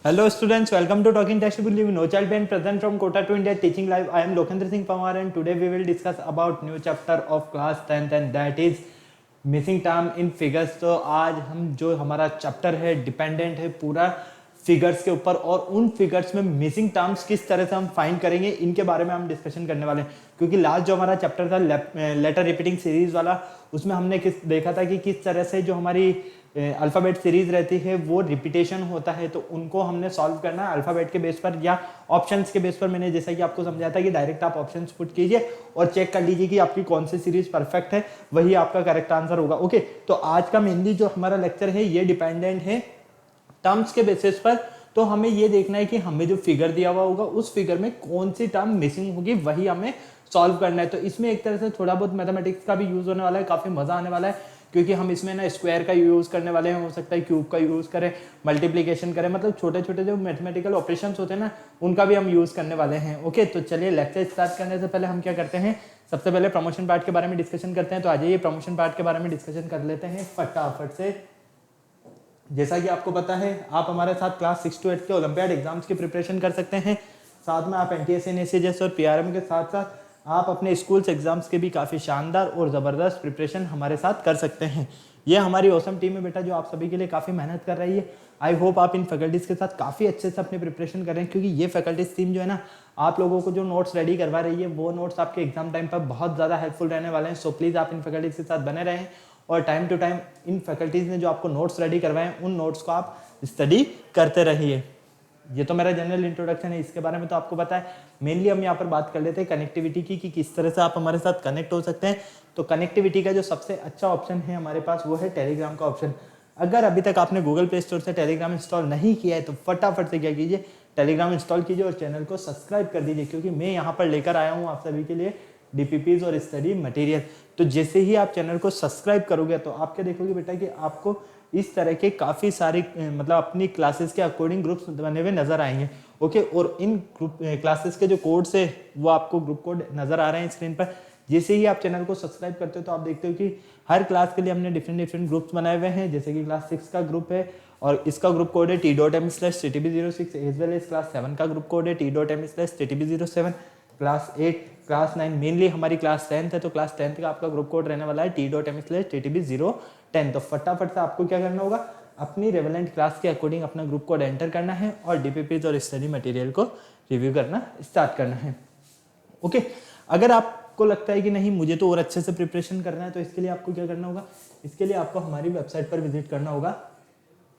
Hello students, welcome to Talking Textbook Live. No child pen present from Kota to India teaching live. I am Lokendra Singh Pamar and today we will discuss about new chapter of class 10th and that is missing term in figures. तो आज हम जो हमारा chapter है dependent है पूरा figures के ऊपर और उन फिगर्स में मिसिंग टर्म्स किस तरह से हम फाइंड करेंगे इनके बारे में हम डिस्कशन करने वाले हैं। क्योंकि लास्ट जो हमारा चैप्टर था लेटर रिपीटिंग सीरीज वाला, उसमें हमने किस देखा था कि किस तरह से जो हमारी अल्फ़ाबेट सीरीज रहती है वो रिपीटेशन होता है, तो उनको हमने सॉल्व करना है अल्फ़ाबेट के बेस पर या ऑप्शंस के बेस पर। मैंने जैसा कि आपको समझाया था कि डायरेक्ट आप ऑप्शंस पुट कीजिए और चेक कर लीजिए कि आपकी कौन सी सीरीज परफेक्ट है, वही आपका करेक्ट आंसर होगा। ओके, तो आज का मेनली जो हमारा लेक्चर है ये डिपेंडेंट है टर्म्स के बेसिस पर। तो हमें ये देखना है कि हमें जो फिगर दिया हुआ होगा उस फिगर में कौन सी टर्म मिसिंग होगी, वही हमें सॉल्व करना है। तो इसमें एक तरह से थोड़ा बहुत मैथमेटिक्स का भी यूज होने वाला है, काफी मजा आने वाला है क्योंकि हम इसमें ना स्क्वायर का यूज करने वाले हैं, हो सकता है क्यूब का यूज करें, मल्टीप्लीकेशन करें, मतलब छोटे छोटे जो मैथमेटिकल ऑपरेशंस होते हैं ना उनका भी हम यूज करने वाले हैं। ओके, तो चलिए लेक्चर स्टार्ट करने से पहले हम क्या करते हैं, सबसे पहले प्रमोशन पार्ट के बारे में डिस्कशन करते हैं। तो आ जाइए प्रमोशन पार्ट के बारे में डिस्कशन कर लेते हैं फटाफट से। जैसा कि आपको पता है आप हमारे साथ क्लास 6 to 8 के ओलंपियाड एग्जाम्स की प्रिपरेशन कर सकते हैं, साथ में आप एनटीएस एनएसएस और पीआरएम के साथ साथ आप अपने स्कूल्स एग्जाम्स के भी काफ़ी शानदार और ज़बरदस्त प्रिपरेशन हमारे साथ कर सकते हैं। ये हमारी औसम टीम है बेटा जो आप सभी के लिए काफ़ी मेहनत कर रही है। आई होप आप इन फैकल्टीज़ के साथ काफ़ी अच्छे से अपनी प्रिपरेशन कर रहे हैं, क्योंकि ये फैकल्टीज टीम जो है ना आप लोगों को जो नोट्स रेडी करवा रही है वो नोट्स आपके एग्जाम टाइम पर बहुत ज़्यादा हेल्पफुल रहने वाले हैं। सो प्लीज़ आप इन फैकल्टीज के साथ बने रहें और टाइम टू टाइम इन फैकल्टीज़ ने जो आपको नोट्स रेडी करवाए हैं उन नोट्स को आप स्टडी करते रहिए। ये तो मेरा जनरल इंट्रोडक्शन है, इसके बारे में तो आपको पता है। मेनली हम यहाँ पर बात कर लेते हैं कनेक्टिविटी की कि किस तरह से आप हमारे साथ कनेक्ट हो सकते हैं। तो कनेक्टिविटी का जो सबसे अच्छा ऑप्शन है हमारे पास वो है टेलीग्राम का ऑप्शन। अगर अभी तक आपने गूगल प्ले स्टोर से टेलीग्राम इंस्टॉल नहीं किया है तो फटाफट से क्या कीजिए, टेलीग्राम इंस्टॉल कीजिए और चैनल को सब्सक्राइब कर दीजिए, क्योंकि मैं यहाँ पर लेकर आया हूँ आप सभी के लिए डीपीपीज और स्टडी मटेरियल। तो जैसे ही आप चैनल को सब्सक्राइब करोगे तो आप क्या देखोगे बेटा कि आपको इस तरह के काफ़ी सारे मतलब अपनी क्लासेस के अकॉर्डिंग ग्रुप्स बने हुए नजर आएंगे। ओके, और इन ग्रुप क्लासेस के जो कोड्स है वो आपको ग्रुप कोड नजर आ रहे हैं स्क्रीन पर। जैसे ही आप चैनल को सब्सक्राइब करते हो तो आप देखते हो कि हर क्लास के लिए हमने डिफरेंट ग्रुप्स बनाए हुए हैं। जैसे कि क्लास 6 का ग्रुप है और इसका ग्रुप कोड है t.m/ttb06, as well as class 7 का ग्रुप कोड है t.m/ttb07, क्लास 8, क्लास 9, मेनली हमारी क्लास 10th है तो क्लास 10th का आपका ग्रुप कोड रहने वाला है t.m/ttb010। तो फटाफट से आपको क्या करना होगा, अपनी रेवेलेंट क्लास के अकॉर्डिंग अपना ग्रुप कोड एंटर करना है और डीपीपीज और स्टडी मटेरियल को रिव्यू करना स्टार्ट करना है। ओके, अगर आपको लगता है कि नहीं मुझे तो और अच्छे से प्रिपरेशन करना है तो इसके लिए आपको क्या करना होगा, इसके लिए आपको हमारी वेबसाइट पर विजिट करना होगा।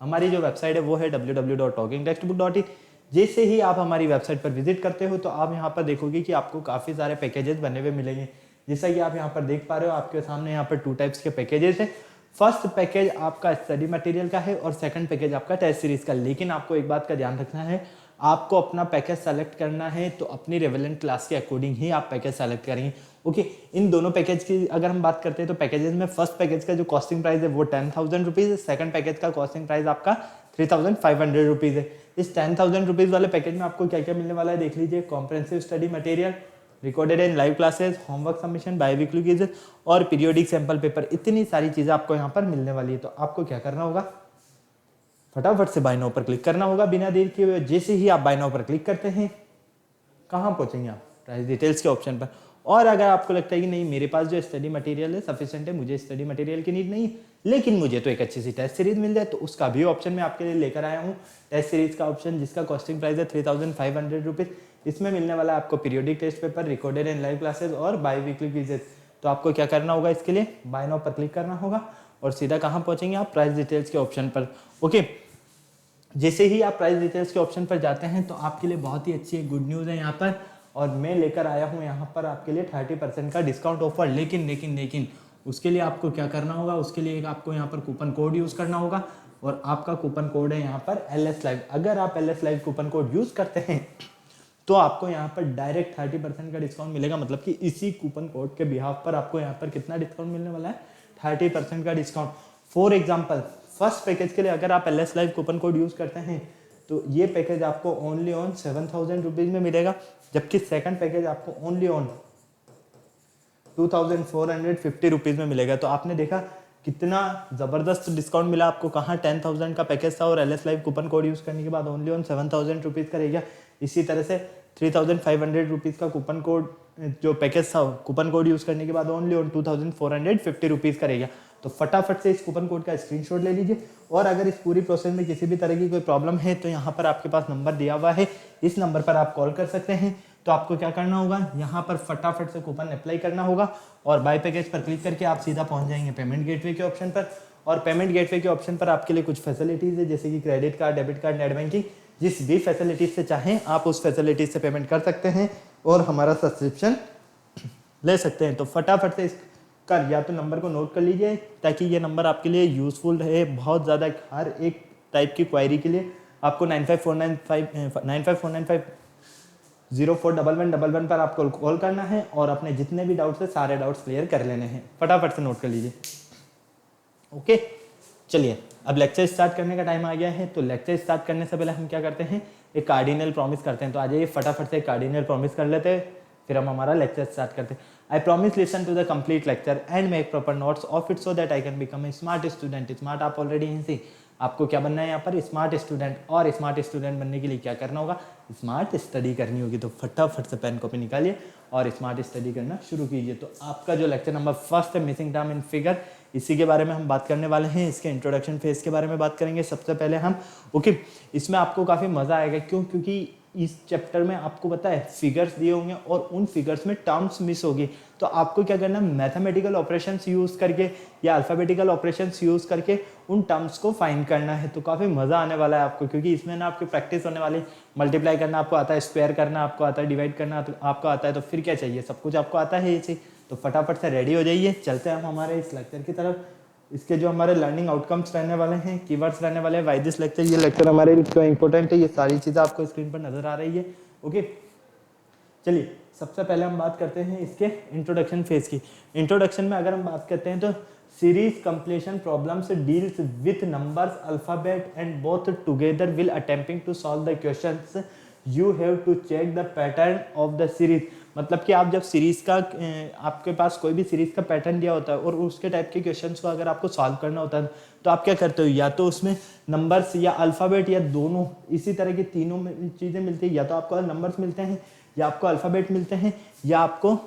हमारी जो वेबसाइट है वो है www.talkingtextbook.in। जैसे ही आप हमारी वेबसाइट पर विजिट करते हो तो आप यहाँ पर देखोगे कि आपको काफ़ी सारे पैकेजेस बने हुए मिलेंगे। जैसा कि आप यहाँ पर देख पा रहे हो आपके सामने यहाँ पर 2 टाइप्स के पैकेजेस हैं। फर्स्ट पैकेज आपका स्टडी मटेरियल का है और सेकंड पैकेज आपका टेस्ट सीरीज का। लेकिन आपको एक बात का ध्यान रखना है, आपको अपना पैकेज सेलेक्ट करना है तो अपनी रेवेलेंट क्लास के अकॉर्डिंग ही आप पैकेज सेलेक्ट करेंगे। ओके, इन दोनों पैकेज की अगर हम बात करते हैं तो पैकेजेस में फर्स्ट पैकेज का जो कॉस्टिंग प्राइस है वो 10,000 रुपीज़ है, सेकंड पैकेज का कॉस्टिंग प्राइस आपका 3,500 रुपीज़ है। इस 10,000 रुपीज़ वाले पैकेज में आपको क्या क्या मिलने वाला है देख लीजिए, comprehensive study material, recorded and live classes, homework submission, biweekly quiz और पीरियोडिक सैंपल पेपर। इतनी सारी चीज़ें आपको यहाँ पर मिलने वाली है। तो आपको क्या करना होगा, फटाफट से बाय नाउ पर क्लिक करना होगा बिना देर किए। जैसे ही आप बाय नाउ पर क्लिक करते हैं कहाँ पहुंचेंगे आप, प्राइस डिटेल्स के ऑप्शन पर। और अगर आपको लगता है कि नहीं मेरे पास जो स्टडी मटेरियल है सफिशिएंट है, मुझे स्टडी मटेरियल की नीड नहीं, लेकिन मुझे तो एक अच्छी सी टेस्ट सीरीज मिल जाए, तो उसका भी ऑप्शन मैं आपके लिए लेकर आया हूँ। टेस्ट सीरीज का ऑप्शन जिसका कॉस्टिंग प्राइस है 3,500 रुपीज़। इसमें मिलने वाला है आपको periodic test paper, recorded and live classes और बाईवीकली क्विजेस। तो आपको क्या करना होगा, इसके लिए बाय नाउ पर क्लिक करना होगा और सीधा कहाँ पहुँचेंगे आप, प्राइस डिटेल्स के ऑप्शन पर। ओके, जैसे ही आप प्राइस डिटेल्स के ऑप्शन पर जाते हैं तो आपके लिए बहुत ही अच्छी गुड न्यूज़ है यहाँ पर, और मैं लेकर आया हूँ यहाँ पर आपके लिए 30% का डिस्काउंट ऑफर। लेकिन उसके लिए आपको क्या करना होगा, उसके लिए आपको यहाँ पर कूपन कोड यूज़ करना होगा और आपका कूपन कोड है यहाँ पर LS Live। अगर आप LS Live coupon code use करते हैं तो आपको यहाँ पर डायरेक्ट 30% का डिस्काउंट मिलेगा। मतलब कि इसी कूपन कोड के बिहाफ पर आपको यहाँ पर कितना डिस्काउंट मिलने वाला है, 30% का discount. For example first package के लिए अगर आप LS Live coupon code use करते हैं तो ये पैकेज आपको ओनली ऑन 7,000 रुपीज़ में मिलेगा, जबकि सेकंड पैकेज आपको ओनली ऑन 2,450 रुपीज़ में मिलेगा। तो आपने देखा कितना ज़बरदस्त डिस्काउंट मिला आपको, कहाँ 10,000 का पैकेज था और LS live coupon code use करने के बाद ओनली ऑन 7,000 रुपीज़ का रहेगा। इसी तरह से 3,500 रुपीज़ का कूपन कोड जो पैकेज था कूपन कोड यूज़ करने के बाद ओनली ऑन 2,450 रुपीज़ का रहेगा। तो फटाफट से इस कूपन कोड का स्क्रीनशॉट ले लीजिए। और अगर इस पूरी प्रोसेस में किसी भी तरह की कोई प्रॉब्लम है तो यहाँ पर आपके पास नंबर दिया हुआ है, इस नंबर पर आप कॉल कर सकते हैं। तो आपको क्या करना होगा, यहाँ पर फटाफट से कूपन अप्लाई करना होगा और बाय पैकेज पर क्लिक करके आप सीधा पहुँच जाएंगे पेमेंट गेटवे के ऑप्शन पर। और पेमेंट गेटवे के ऑप्शन पर आपके लिए कुछ फैसिलिटीज़ है, जैसे कि credit card, debit card, net banking, जिस भी फैसिलिटीज़ से चाहें आप उस फैसिलिटीज़ से पेमेंट कर सकते हैं और हमारा सब्सक्रिप्शन ले सकते हैं। तो फटाफट से इसका या तो नंबर को नोट कर लीजिए ताकि ये नंबर आपके लिए यूज़फुल रहे बहुत ज़्यादा। हर एक टाइप की क्वायरी के लिए आपको 9549504111 पर आपको कॉल करना है और अपने जितने भी डाउट्स है सारे डाउट्स क्लियर कर लेने हैं। फटाफट से नोट कर लीजिए। ओके, चलिए अब लेक्चर स्टार्ट करने का टाइम आ गया है। तो लेक्चर स्टार्ट करने से पहले हम क्या करते हैं, एक कार्डिनल प्रॉमिस करते हैं। तो आ जाइए फटाफट से कार्डिनल प्रॉमिस कर लेते हैं, फिर हम हमारा लेक्चर स्टार्ट करते हैं। I promise listen to the complete lecture and make proper notes of it so that I can become a smart student. Smart आप ऑलरेडी हैं, सी आपको क्या बनना है यहाँ पर, स्मार्ट स्टूडेंट। और स्मार्ट स्टूडेंट बनने के लिए क्या करना होगा, स्मार्ट स्टडी करनी होगी। तो फटाफट से पेन कॉपी निकालिए और स्मार्ट स्टडी करना शुरू कीजिए। तो आपका जो लेक्चर नंबर फर्स्ट है, मिसिंग टर्म इन फिगर, इसी के बारे में हम बात करने वाले हैं। इसके इंट्रोडक्शन फेज के बारे में बात करेंगे सबसे पहले हम। ओके, इसमें आपको काफ़ी मज़ा आएगा। क्यों? क्योंकि इस चैप्टर में आपको पता है फिगर्स दिए होंगे और उन फिगर्स में टर्म्स मिस होगी। तो आपको क्या करना है, मैथमेटिकल ऑपरेशंस यूज़ करके या अल्फ़ाबेटिकल ऑपरेशंस यूज़ करके उन टर्म्स को फाइंड करना है। तो काफ़ी मज़ा आने वाला है आपको, क्योंकि इसमें ना आपकी प्रैक्टिस होने वाली। मल्टीप्लाई करना आपको आता है, स्क्वायर करना आपको आता है, डिवाइड करना आपको आता है, तो फिर क्या चाहिए, सब कुछ आपको आता है ये चीज़। तो फटाफट से रेडी हो जाइए, चलते हैं हम हमारे इस लेक्चर की तरफ। इसके जो हमारे लर्निंग आउटकम्स रहने वाले हैं, कीवर्ड्स रहने वाले हैं, वाई दिस लेक्चर, ये लेक्चर हमारे लिए क्यों इंपॉर्टेंट है, ये सारी चीज़ें आपको स्क्रीन पर नजर आ रही है। ओके, चलिए सबसे पहले हम बात करते हैं इसके इंट्रोडक्शन फेज की। इंट्रोडक्शन में अगर हम बात करते हैं तो series completion problems deals with numbers alphabet and both together will attempting to solve the questions you have to check the pattern of the series. मतलब कि आप जब सीरीज का आपके पास कोई भी सीरीज का पैटर्न दिया होता है और उसके टाइप के क्वेश्चंस को अगर आपको सॉल्व करना होता है तो आप क्या करते हो, या तो उसमें नंबर्स या अल्फ़ाबेट या दोनों इसी तरह की तीनों चीज़ें मिलती है। या तो आपको नंबर्स मिलते हैं या आपको अल्फ़ाबेट मिलते हैं या आपको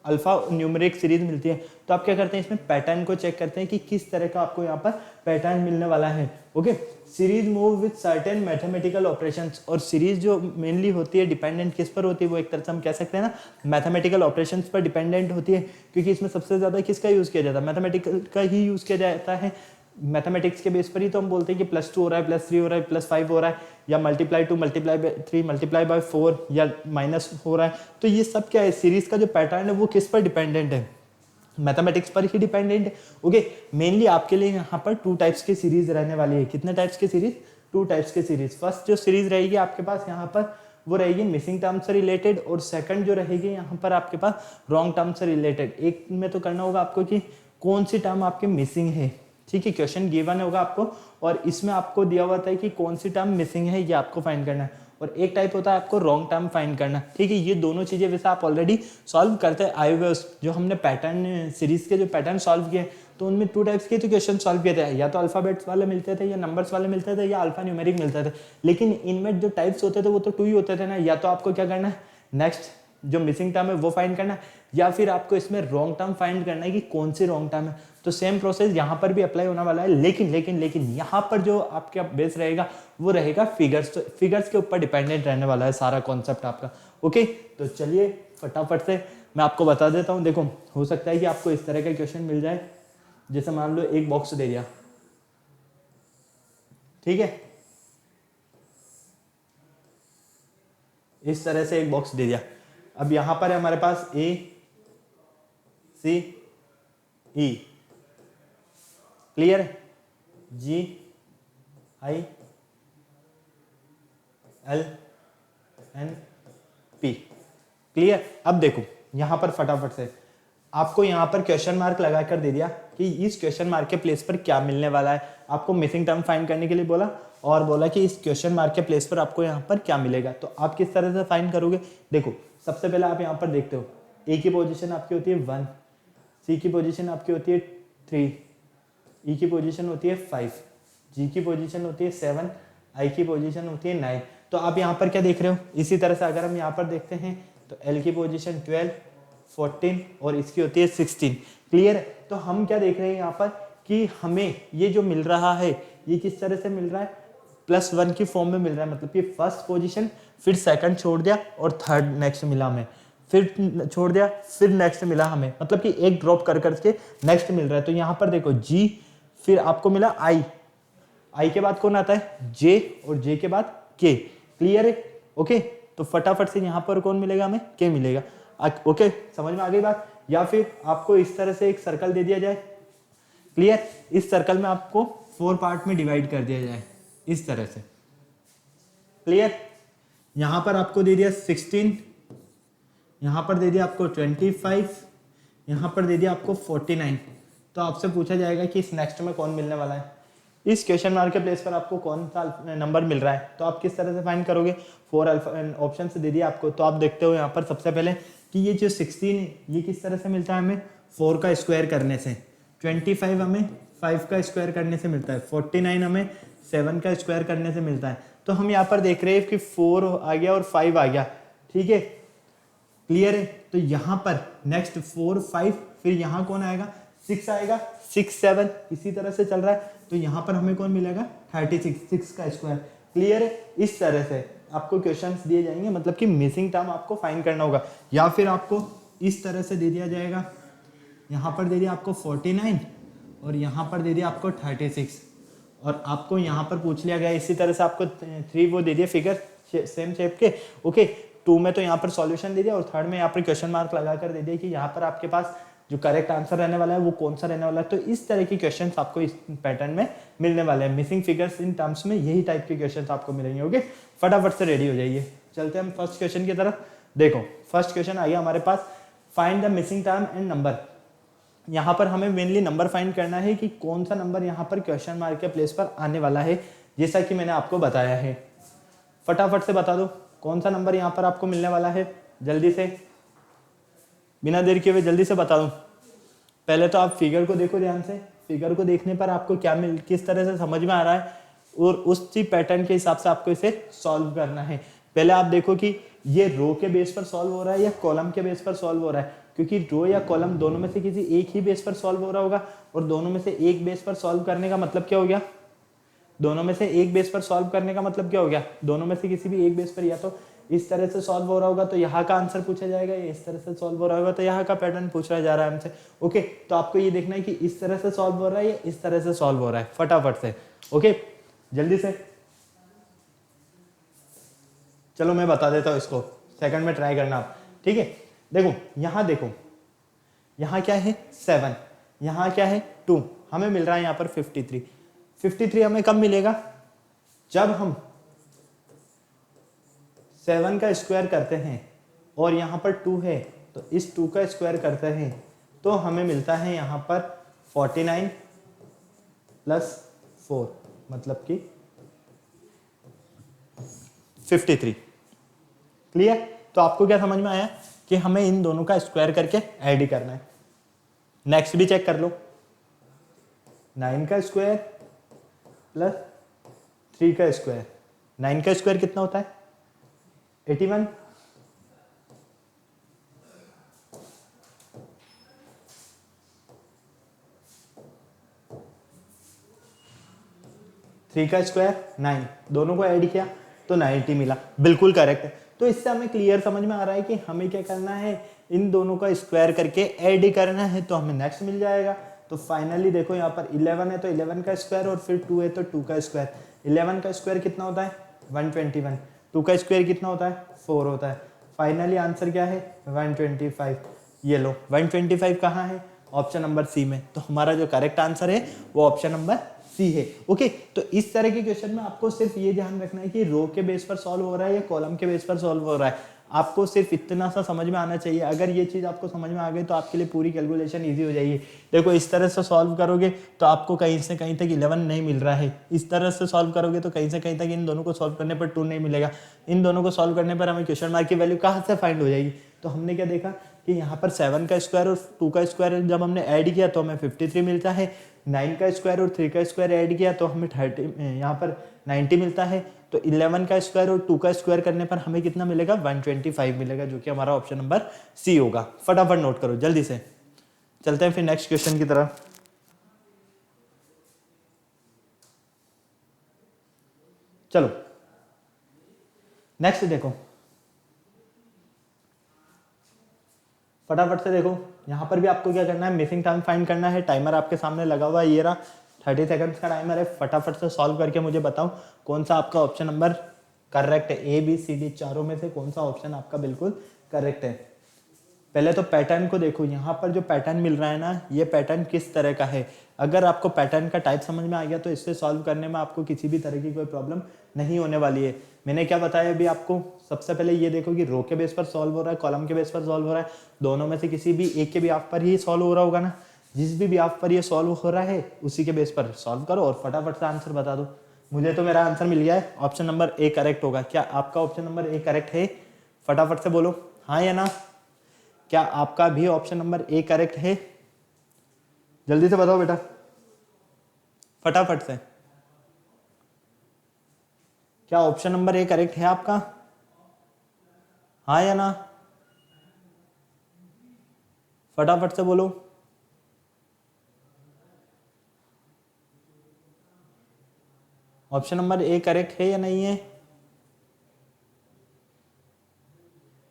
अल्फ़ा न्यूमेरिक सीरीज मिलती है। तो आप क्या करते हैं, इसमें पैटर्न को चेक करते हैं कि किस तरह का आपको यहाँ पर पैटर्न मिलने वाला है। Okay, series move with certain mathematical operations. और सीरीज जो मेनली होती है डिपेंडेंट किस पर होती है, वो एक तरह से हम कह सकते हैं ना मैथमेटिकल ऑपरेशंस पर डिपेंडेंट होती है। क्योंकि इसमें सबसे ज़्यादा किसका यूज़ किया जाता है, मैथमेटिकल का ही यूज़ किया जाता है। मैथमेटिक्स के बेस पर ही तो हम बोलते हैं कि +2 हो रहा है, +3 हो रहा है, +5 हो रहा है, या ×2 ×3 ×4 या माइनस हो रहा है। तो ये सब क्या है, सीरीज का जो पैटर्न है वो किस पर डिपेंडेंट है, मैथमेटिक्स पर ही डिपेंडेंट है। ओके, मेनली आपके लिए यहाँ पर 2 टाइप्स की सीरीज रहने वाली है। कितने टाइप्स की सीरीज, 2 टाइप्स की सीरीज। फर्स्ट जो सीरीज रहेगी आपके पास यहाँ पर वो रहेगी मिसिंग टर्म से रिलेटेड, और सेकंड जो रहेगी यहाँ पर आपके पास रॉन्ग टर्म से रिलेटेड। एक में तो करना होगा आपको कि कौन सी टर्म आपके मिसिंग है, ठीक है, क्वेश्चन गिवन होगा आपको और इसमें आपको दिया हुआ था कि कौन सी टर्म मिसिंग है, ये आपको फाइंड करना है। और एक टाइप होता है आपको रॉन्ग टर्म फाइंड करना, ठीक है। ये दोनों चीज़ें वैसे आप ऑलरेडी सॉल्व करते आए हुए। जो हमने पैटर्न सीरीज के जो पैटर्न सॉल्व किए तो उनमें 2 टाइप्स के तो क्वेश्चन सॉल्व किए थे, या तो अल्फाबेट्स वाले मिलते थे या नंबर्स वाले मिलते थे या अल्फा न्यूमेरिक मिलते थे। लेकिन इनमें जो टाइप्स होते थे वो तो 2 ही होते थे ना। या तो आपको क्या करना है, नेक्स्ट जो मिसिंग टर्म है वो फाइंड करना है, या फिर आपको इसमें रॉन्ग टर्म फाइंड करना है कि कौन सी रॉन्ग टर्म है। तो सेम प्रोसेस यहाँ पर भी अप्लाई होने वाला है। लेकिन यहाँ पर जो आपका बेस रहेगा वो रहेगा फिगर्स। तो फिगर्स के ऊपर डिपेंडेंट रहने वाला है सारा कॉन्सेप्ट आपका। ओके, तो चलिए फटाफट से मैं आपको बता देता हूँ। देखो, हो सकता है कि आपको इस तरह का क्वेश्चन मिल जाए, जैसे मान लो एक बॉक्स दे दिया, ठीक है, इस तरह से एक बॉक्स दे दिया। अब यहां पर है हमारे पास A C E, क्लियर है, G I L N P, clear. अब देखो यहां पर फटाफट से आपको यहां पर क्वेश्चन मार्क लगा कर दे दिया कि इस क्वेश्चन मार्क के प्लेस पर क्या मिलने वाला है। आपको मिसिंग टर्म फाइंड करने के लिए बोला और बोला कि इस क्वेश्चन मार्क के प्लेस पर आपको यहाँ पर क्या मिलेगा। तो आप किस तरह से फाइंड करोगे, देखो सबसे पहले आप यहाँ पर देखते हो A की पोजीशन आपकी होती है 1, C की पोजीशन आपकी होती है 3, ई की पोजीशन होती है 5, जी की पोजीशन होती है 7, आई की पोजीशन होती है 9। तो आप यहाँ पर क्या देख रहे हो, इसी तरह से अगर हम यहाँ पर देखते हैं तो एल की पोजीशन 12, 14 और इसकी होती है 16। क्लियर है। तो हम क्या देख रहे हैं यहाँ पर कि हमें ये जो मिल रहा है ये किस तरह से मिल रहा है, +1 की फॉर्म में मिल रहा है। मतलब कि फर्स्ट पोजीशन, फिर सेकंड छोड़ दिया और थर्ड नेक्स्ट मिला हमें, फिर छोड़ दिया, फिर नेक्स्ट मिला हमें, मतलब कि एक ड्रॉप कर करके नेक्स्ट मिल रहा है। तो यहाँ पर देखो जी, फिर आपको मिला आई, आई के बाद कौन आता है जे, और जे के बाद के। क्लियर है। ओके, तो फटाफट से यहाँ पर कौन मिलेगा हमें, के मिलेगा। ओके, समझ में आ गई बात। या फिर आपको इस तरह से एक सर्कल दे दिया जाए। क्लियर। इस सर्कल में आपको 4 पार्ट में डिवाइड कर दिया जाए इस तरह से। क्लियर। यहां पर आपको दे दिया 16, यहां पर दे दिया आपको 25, यहां पर दे दिया आपको 49। तो आपसे पूछा जाएगा कि इस नेक्स्ट में कौन मिलने वाला है, इस क्वेश्चन मार्क के प्लेस पर आपको कौन सा नंबर मिल रहा है। तो आप किस तरह से फाइंड करोगे, 4 ऑप्शन से दे दिया आपको। तो आप देखते हो यहाँ पर सबसे पहले कि ये जो 16 है ये किस तरह से मिलता है हमें, 4 का स्क्वायर करने से। 25 हमें 5 का स्क्वायर करने से मिलता है। 49 हमें 7 का स्क्वायर करने से मिलता है। तो हम यहाँ पर देख रहे हैं कि 4 आ गया और 5 आ गया। ठीक है, क्लियर है। तो यहाँ पर नेक्स्ट 4, 5, फिर यहाँ कौन आएगा, 6 आएगा, 6, 7 इसी तरह से चल रहा है। तो यहाँ पर हमें कौन मिलेगा, 36, 6 का स्क्वायर। क्लियर है। इस तरह से आपको क्वेश्चंस दिए जाएंगे, मतलब कि मिसिंग टर्म आपको फाइंड करना होगा। या फिर आपको इस तरह से दे दिया जाएगा, यहाँ पर दे दिया आपको 49 और यहाँ पर दे दिया आपको 36, और आपको यहाँ पर पूछ लिया गया इसी तरह से आपको 3 वो दे दिया फिगर सेम शेप के। ओके, 2 में तो यहाँ पर सॉल्यूशन दे दिया और थर्ड में यहाँ पर क्वेश्चन मार्क लगा कर दे दिया कि यहाँ पर आपके पास जो करेक्ट आंसर रहने वाला है वो कौन सा रहने वाला है। तो इस तरह के क्वेश्चंस आपको इस पैटर्न में मिलने वाले हैं। मिसिंग फिगर्स इन टर्म्स में यही टाइप के क्वेश्चंस आपको मिलेंगे। ओके, फटाफट से रेडी हो जाइए, चलते हैं हम फर्स्ट क्वेश्चन की तरफ। देखो फर्स्ट क्वेश्चन आ गया हमारे पास, find the missing term and number. यहाँ पर हमें मेनली नंबर फाइंड करना है कि कौन सा नंबर यहाँ पर क्वेश्चन मार्क के प्लेस पर आने वाला है, जैसा कि मैंने आपको बताया है। फटाफट से बता दो कौन सा नंबर यहाँ पर आपको मिलने वाला है, जल्दी से, बिना देर किए हुए जल्दी से बता दूं। पहले तो आप फिगर को देखो ध्यान से, फिगर को देखने पर आपको क्या किस तरह से समझ में आ रहा है और उसी पैटर्न के हिसाब से आपको इसे सॉल्व करना है। पहले आप देखो कि ये रो के बेस पर सॉल्व हो रहा है या कॉलम के बेस पर सॉल्व हो रहा है, क्योंकि रो या कॉलम दोनों में से किसी एक ही बेस पर सॉल्व हो रहा होगा, और दोनों में से एक बेस पर सॉल्व करने का मतलब क्या हो गया, दोनों में से एक बेस पर सॉल्व करने का मतलब क्या हो गया, दोनों में से किसी भी एक बेस पर या तो इस तरह से सॉल्व हो रहा होगा तो यहाँ का आंसर पूछा जाएगा, या इस तरह से सॉल्व हो रहा होगा तो यहाँ का पैटर्न पूछा जा रहा है हमसे। ओके, तो आपको ये देखना है कि इस तरह से सॉल्व हो रहा है या इस तरह से सॉल्व हो रहा है, फटाफट से। ओके, जल्दी से, चलो मैं बता देता हूँ इसको, सेकंड में ट्राई करना आप। ठीक है, देखो यहाँ देखो, यहाँ क्या है 7, यहाँ क्या है 2, हमें मिल रहा है यहाँ पर 53। 53 हमें कब मिलेगा, जब हम 7 का स्क्वायर करते हैं और यहाँ पर 2 है तो इस 2 का स्क्वायर करते हैं तो हमें मिलता है यहाँ पर 49 + 4 मतलब कि 53। क्लियर। तो आपको क्या समझ में आया कि हमें इन दोनों का स्क्वायर करके ऐड ही करना है। नेक्स्ट भी चेक कर लो, 9 का स्क्वायर + 3 का स्क्वायर। 9 का स्क्वायर कितना होता है 81, 3 का स्क्वायर 9, दोनों को ऐड किया तो 90 मिला, बिल्कुल करेक्ट है। तो इससे हमें क्लियर समझ में आ रहा है कि हमें क्या करना है, इन दोनों का स्क्वायर करके ऐड ही करना है तो हमें नेक्स्ट मिल जाएगा। तो फाइनली देखो यहाँ पर 11 है तो 11 का स्क्वायर और फिर 2 है तो 2 का स्क्वायर। 11 का स्क्वायर कितना होता है 121, 2 का स्क्वायर कितना होता है 4 होता है। फाइनली आंसर क्या है 125। ये लो 125 कहाँ है, ऑप्शन नंबर सी में। तो हमारा जो करेक्ट आंसर है वो ऑप्शन नंबर सी है। ओके, तो इस तरह के क्वेश्चन में आपको सिर्फ ये ध्यान रखना है कि रो के बेस पर सॉल्व हो रहा है या कॉलम के बेस पर सॉल्व हो रहा है, आपको सिर्फ इतना सा समझ में आना चाहिए। अगर ये चीज आपको समझ में आ गई तो आपके लिए पूरी कैलकुलेशन इजी हो जाएगी। देखो इस तरह से सॉल्व करोगे तो आपको कहीं से कहीं तक 11 नहीं मिल रहा है, इस तरह से सॉल्व करोगे तो कहीं से कहीं तक इन दोनों को सॉल्व करने पर 2 नहीं मिलेगा, इन दोनों को सॉल्व करने पर हमें क्वेश्चन मार्क की वैल्यू कहाँ से फाइंड हो जाएगी। तो हमने क्या देखा कि यहाँ पर 7 का स्क्वायर और 2 का स्क्वायर जब हमने ऐड किया तो हमें 53 मिलता है, 9 का स्क्वायर और 3 का स्क्वायर ऐड किया तो हमें 30 यहाँ पर 90 मिलता है। तो 11 का स्क्वायर और 2 का स्क्वायर करने पर हमें कितना मिलेगा, 125 मिलेगा, जो कि हमारा ऑप्शन नंबर सी होगा। फटाफट नोट करो जल्दी से। चलते हैं फिर नेक्स्ट क्वेश्चन की तरफ। चलो नेक्स्ट देखो, फटाफट से देखो, यहाँ पर भी आपको क्या करना है, मिसिंग टाइम फाइंड करना है। टाइमर आपके सामने लगा हुआ है, ये रहा 30 सेकंड्स का टाइमर है। फटाफट से सॉल्व करके मुझे बताओ कौन सा आपका ऑप्शन नंबर करेक्ट है। ए बी सी डी चारों में से कौन सा ऑप्शन आपका बिल्कुल करेक्ट है। पहले तो पैटर्न को देखो, यहाँ पर जो पैटर्न मिल रहा है ना, ये पैटर्न किस तरह का है। अगर आपको पैटर्न का टाइप समझ में आ गया तो इससे सॉल्व करने में आपको किसी भी तरह की कोई प्रॉब्लम नहीं होने वाली है। मैंने क्या बताया अभी आपको, सबसे पहले ये देखो कि रो के बेस पर सॉल्व हो रहा है, कॉलम के बेस पर सॉल्व हो रहा है, दोनों में से किसी भी एक के भी आप पर ही सॉल्व हो रहा होगा ना। जिस भी आप पर ये सॉल्व हो रहा है उसी के बेस पर सॉल्व करो और फटाफट से आंसर बता दो। मुझे तो मेरा आंसर मिल गया है, ऑप्शन नंबर ए करेक्ट होगा। क्या आपका ऑप्शन नंबर ए करेक्ट है? फटाफट से बोलो हाँ या ना। क्या आपका भी ऑप्शन नंबर ए करेक्ट है? जल्दी से बताओ बेटा, फटाफट से। क्या ऑप्शन नंबर ए करेक्ट है आपका? हाँ या ना, फटाफट से बोलो। ऑप्शन नंबर ए करेक्ट है या नहीं है?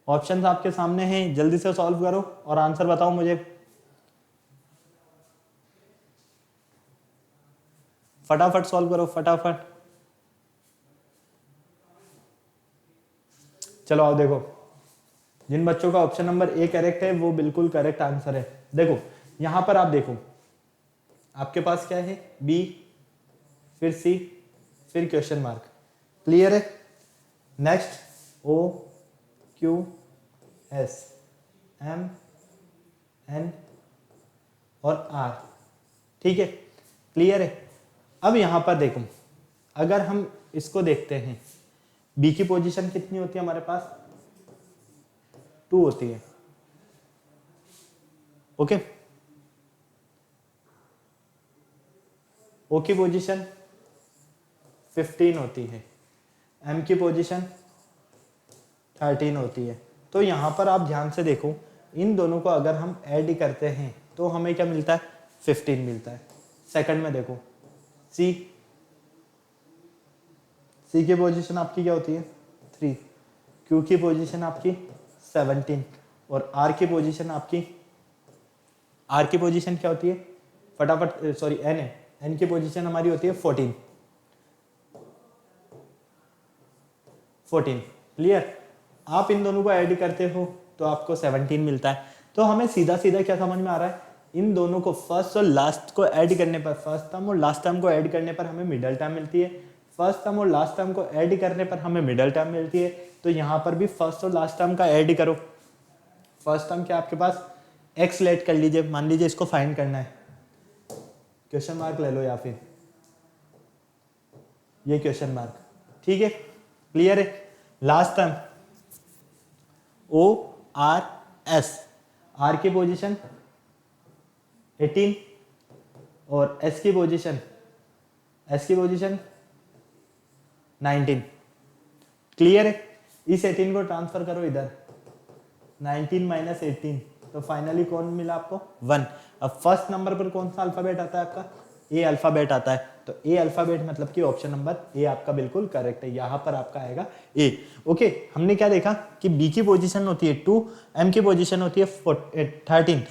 ऑप्शंस आपके सामने हैं, जल्दी से सॉल्व करो और आंसर बताओ मुझे। फटाफट सॉल्व करो, फटाफट। चलो आओ देखो, जिन बच्चों का ऑप्शन नंबर ए करेक्ट है वो बिल्कुल करेक्ट आंसर है। देखो यहां पर आप देखो, आपके पास क्या है, बी, फिर सी, फिर क्वेश्चन मार्क। क्लियर है? Next O Q S M N और आर। ठीक है, क्लियर है? अब यहां पर देखो, अगर हम इसको देखते हैं, बी की पोजीशन कितनी होती है हमारे पास, 2 होती है। ओके, ओ की पोजीशन 15 होती है, एम की पोजीशन 13 होती है। तो यहां पर आप ध्यान से देखो, इन दोनों को अगर हम ऐड करते हैं तो हमें क्या मिलता है, 15 मिलता है। सेकंड में देखो, सी की पोजीशन आपकी क्या होती है, 3, क्यू की पोजीशन आपकी 17 और आर की पोजीशन क्या होती है, फटाफट, सॉरी एन है, एन की पोजीशन हमारी होती है 14। क्लियर? आप इन दोनों को ऐड करते हो तो आपको 17 मिलता है। तो हमें सीधा सीधा क्या समझ में आ रहा है, इन दोनों को फर्स्ट और लास्ट को ऐड करने पर, फर्स्ट टर्म और लास्ट टर्म को ऐड करने पर हमें मिडल टर्म मिलती है, फर्स्ट टर्म और लास्ट टर्म को ऐड करने पर हमें मिडल टर्म मिलती है। तो यहाँ पर भी फर्स्ट और लास्ट टर्म का ऐड करो। फर्स्ट टर्म क्या आपके पास, एक्स लेट कर लीजिए, मान लीजिए इसको फाइंड करना है, क्वेश्चन मार्क ले लो या फिर ये क्वेश्चन मार्क। ठीक है, क्लियर है? Last term O R S, R की पोजीशन 18 और एस की पोजीशन 19। क्लियर है? इस 18 को ट्रांसफर करो इधर, 19 माइनस 18, तो फाइनली कौन मिला आपको, 1। अब फर्स्ट नंबर पर कौन सा अल्फाबेट आता है आपका, ए अल्फाबेट आता है। तो ए अल्फाबेट मतलब कि ऑप्शन नंबर ए आपका बिल्कुल करेक्ट है, यहां पर आपका आएगा ए। ओके, हमने क्या देखा कि बी की पोजीशन होती है 2, एम की पोजीशन होती है 13,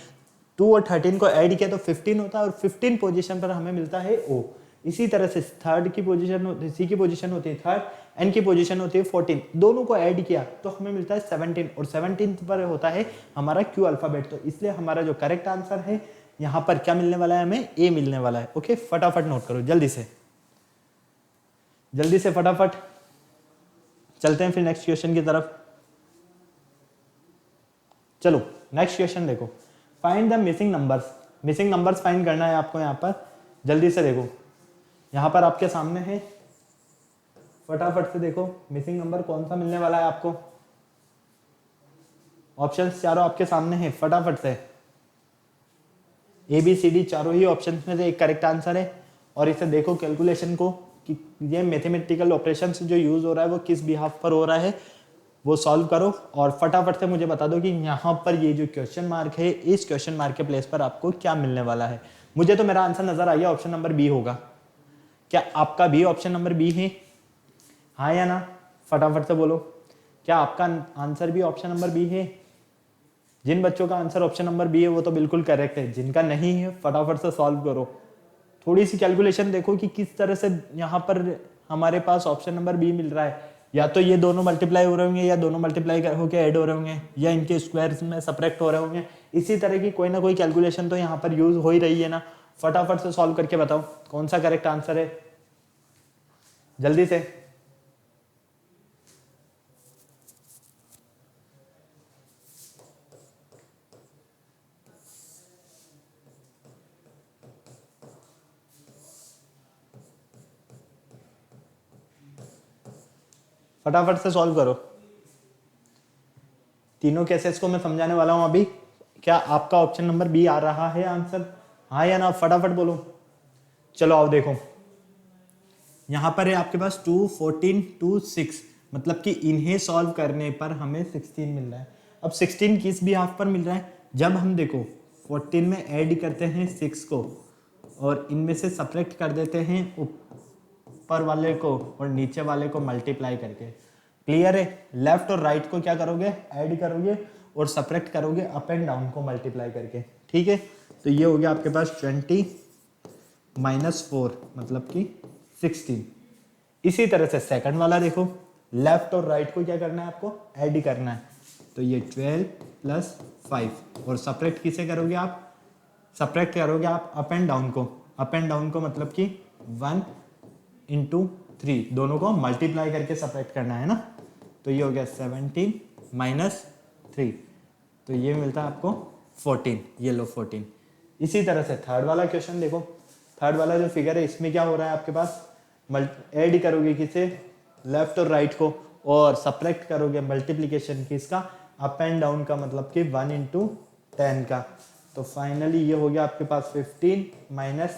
2 और 13 को ऐड किया तो 15 होता है और 15 पोजीशन पर हमें मिलता है ओ। इसी तरह से थर्ड की पोजीशन, सी की पोजीशन होती है 3, एन की पोजीशन होती है 14, दोनों को ऐड किया तो हमें मिलता है 17 और 17 पर होता है हमारा क्यू अल्फाबेट। तो इसलिए हमारा जो करेक्ट आंसर है यहां पर क्या मिलने वाला है, हमें ए मिलने वाला है। ओके, फटाफट नोट करो जल्दी से फटाफट। चलते हैं फिर नेक्स्ट क्वेश्चन की तरफ। चलो नेक्स्ट क्वेश्चन देखो, find the missing numbers find करना है आपको। यहाँ पर जल्दी से देखो, यहाँ पर आपके सामने है, फटाफट से देखो मिसिंग नंबर कौन सा मिलने वाला है आपको। ऑप्शंस चारों आपके सामने हैं, फटाफट से। ए बी सी डी चारों ही ऑप्शन में से एक करेक्ट आंसर है। और इसे देखो कैलकुलेशन को कि ये मैथमेटिकल ऑपरेशन जो यूज हो रहा है वो किस बिहाफ पर हो रहा है, वो सॉल्व करो और फटाफट से मुझे बता दो कि यहाँ पर ये जो क्वेश्चन मार्क है इस क्वेश्चन मार्क के प्लेस पर आपको क्या मिलने वाला है। मुझे तो मेरा आंसर नजर आ गया, ऑप्शन नंबर बी होगा। क्या आपका भी ऑप्शन नंबर बी है? हाँ या ना, फटाफट से बोलो। क्या आपका आंसर भी ऑप्शन नंबर बी है? जिन बच्चों का आंसर ऑप्शन नंबर बी है वो तो बिल्कुल करेक्ट है, जिनका नहीं है फटाफट से सॉल्व करो। थोड़ी सी कैलकुलेशन देखो कि किस तरह से यहाँ पर हमारे पास ऑप्शन नंबर बी मिल रहा है। या तो ये दोनों मल्टीप्लाई हो रहे होंगे या दोनों मल्टीप्लाई होकर ऐड हो रहे होंगे या इनके स्क्वायर्स में सब्ट्रैक्ट हो रहे होंगे। इसी तरह की कोई ना कोई कैलकुलेशन तो यहाँ पर यूज हो ही रही है ना। फटाफट से सॉल्व करके बताओ कौन सा करेक्ट आंसर है, जल्दी से। फटाफट से सॉल्व करो। तीनों केसेस को मैं समझाने वाला हूं अभी। क्या आपका ऑप्शन नंबर बी आ रहा है आंसर? हाँ या ना, फटाफट बोलो। चलो आओ देखो, यहां पर है आपके पास 2, 14, 2, 6, मतलब कि इन्हें सॉल्व करने पर हमें 16 मिल रहा है। अब 16 किस भी हाफ पर मिल रहा है? जब हम देखो 14 में ऐड करते हैं 6 को और इनमें से सब्ट्रैक्ट कर देते हैं ऊपर वाले को और नीचे वाले को मल्टीप्लाई करके। क्लियर है? लेफ्ट और राइट को क्या करोगे? ऐड करोगे और सब्ट्रैक्ट करोगे अप एंड डाउन को मल्टीप्लाई करके। ठीक है, तो ये हो गया आपके पास 20 -4 मतलब कि 16। इसी तरह से सेकंड वाला देखो, लेफ्ट और राइट को क्या करना है? आपको ऐड करना है। तो ये 12 + 5 और सब्ट्रैक्ट किसे करोगे आप? सब्ट्रैक्ट करोगे आप अप एंड डाउन को। अप एंड डाउन को मतलब कि 1 × 3 दोनों को मल्टीप्लाई करके सब्ट्रैक्ट करना है ना। तो ये हो गया 17 - 3, तो ये मिलता है आपको 14। ये लो 14। इसी तरह से थर्ड वाला क्वेश्चन देखो, थर्ड वाला जो फिगर है इसमें क्या हो रहा है आपके पास? ऐड करोगे किसे? लेफ्ट और राइट को और सब्ट्रैक्ट करोगे मल्टीप्लीकेशन किसका? अप एंड डाउन का, मतलब कि 1 × 10 का। तो फाइनली ये हो गया आपके पास 15 - 10।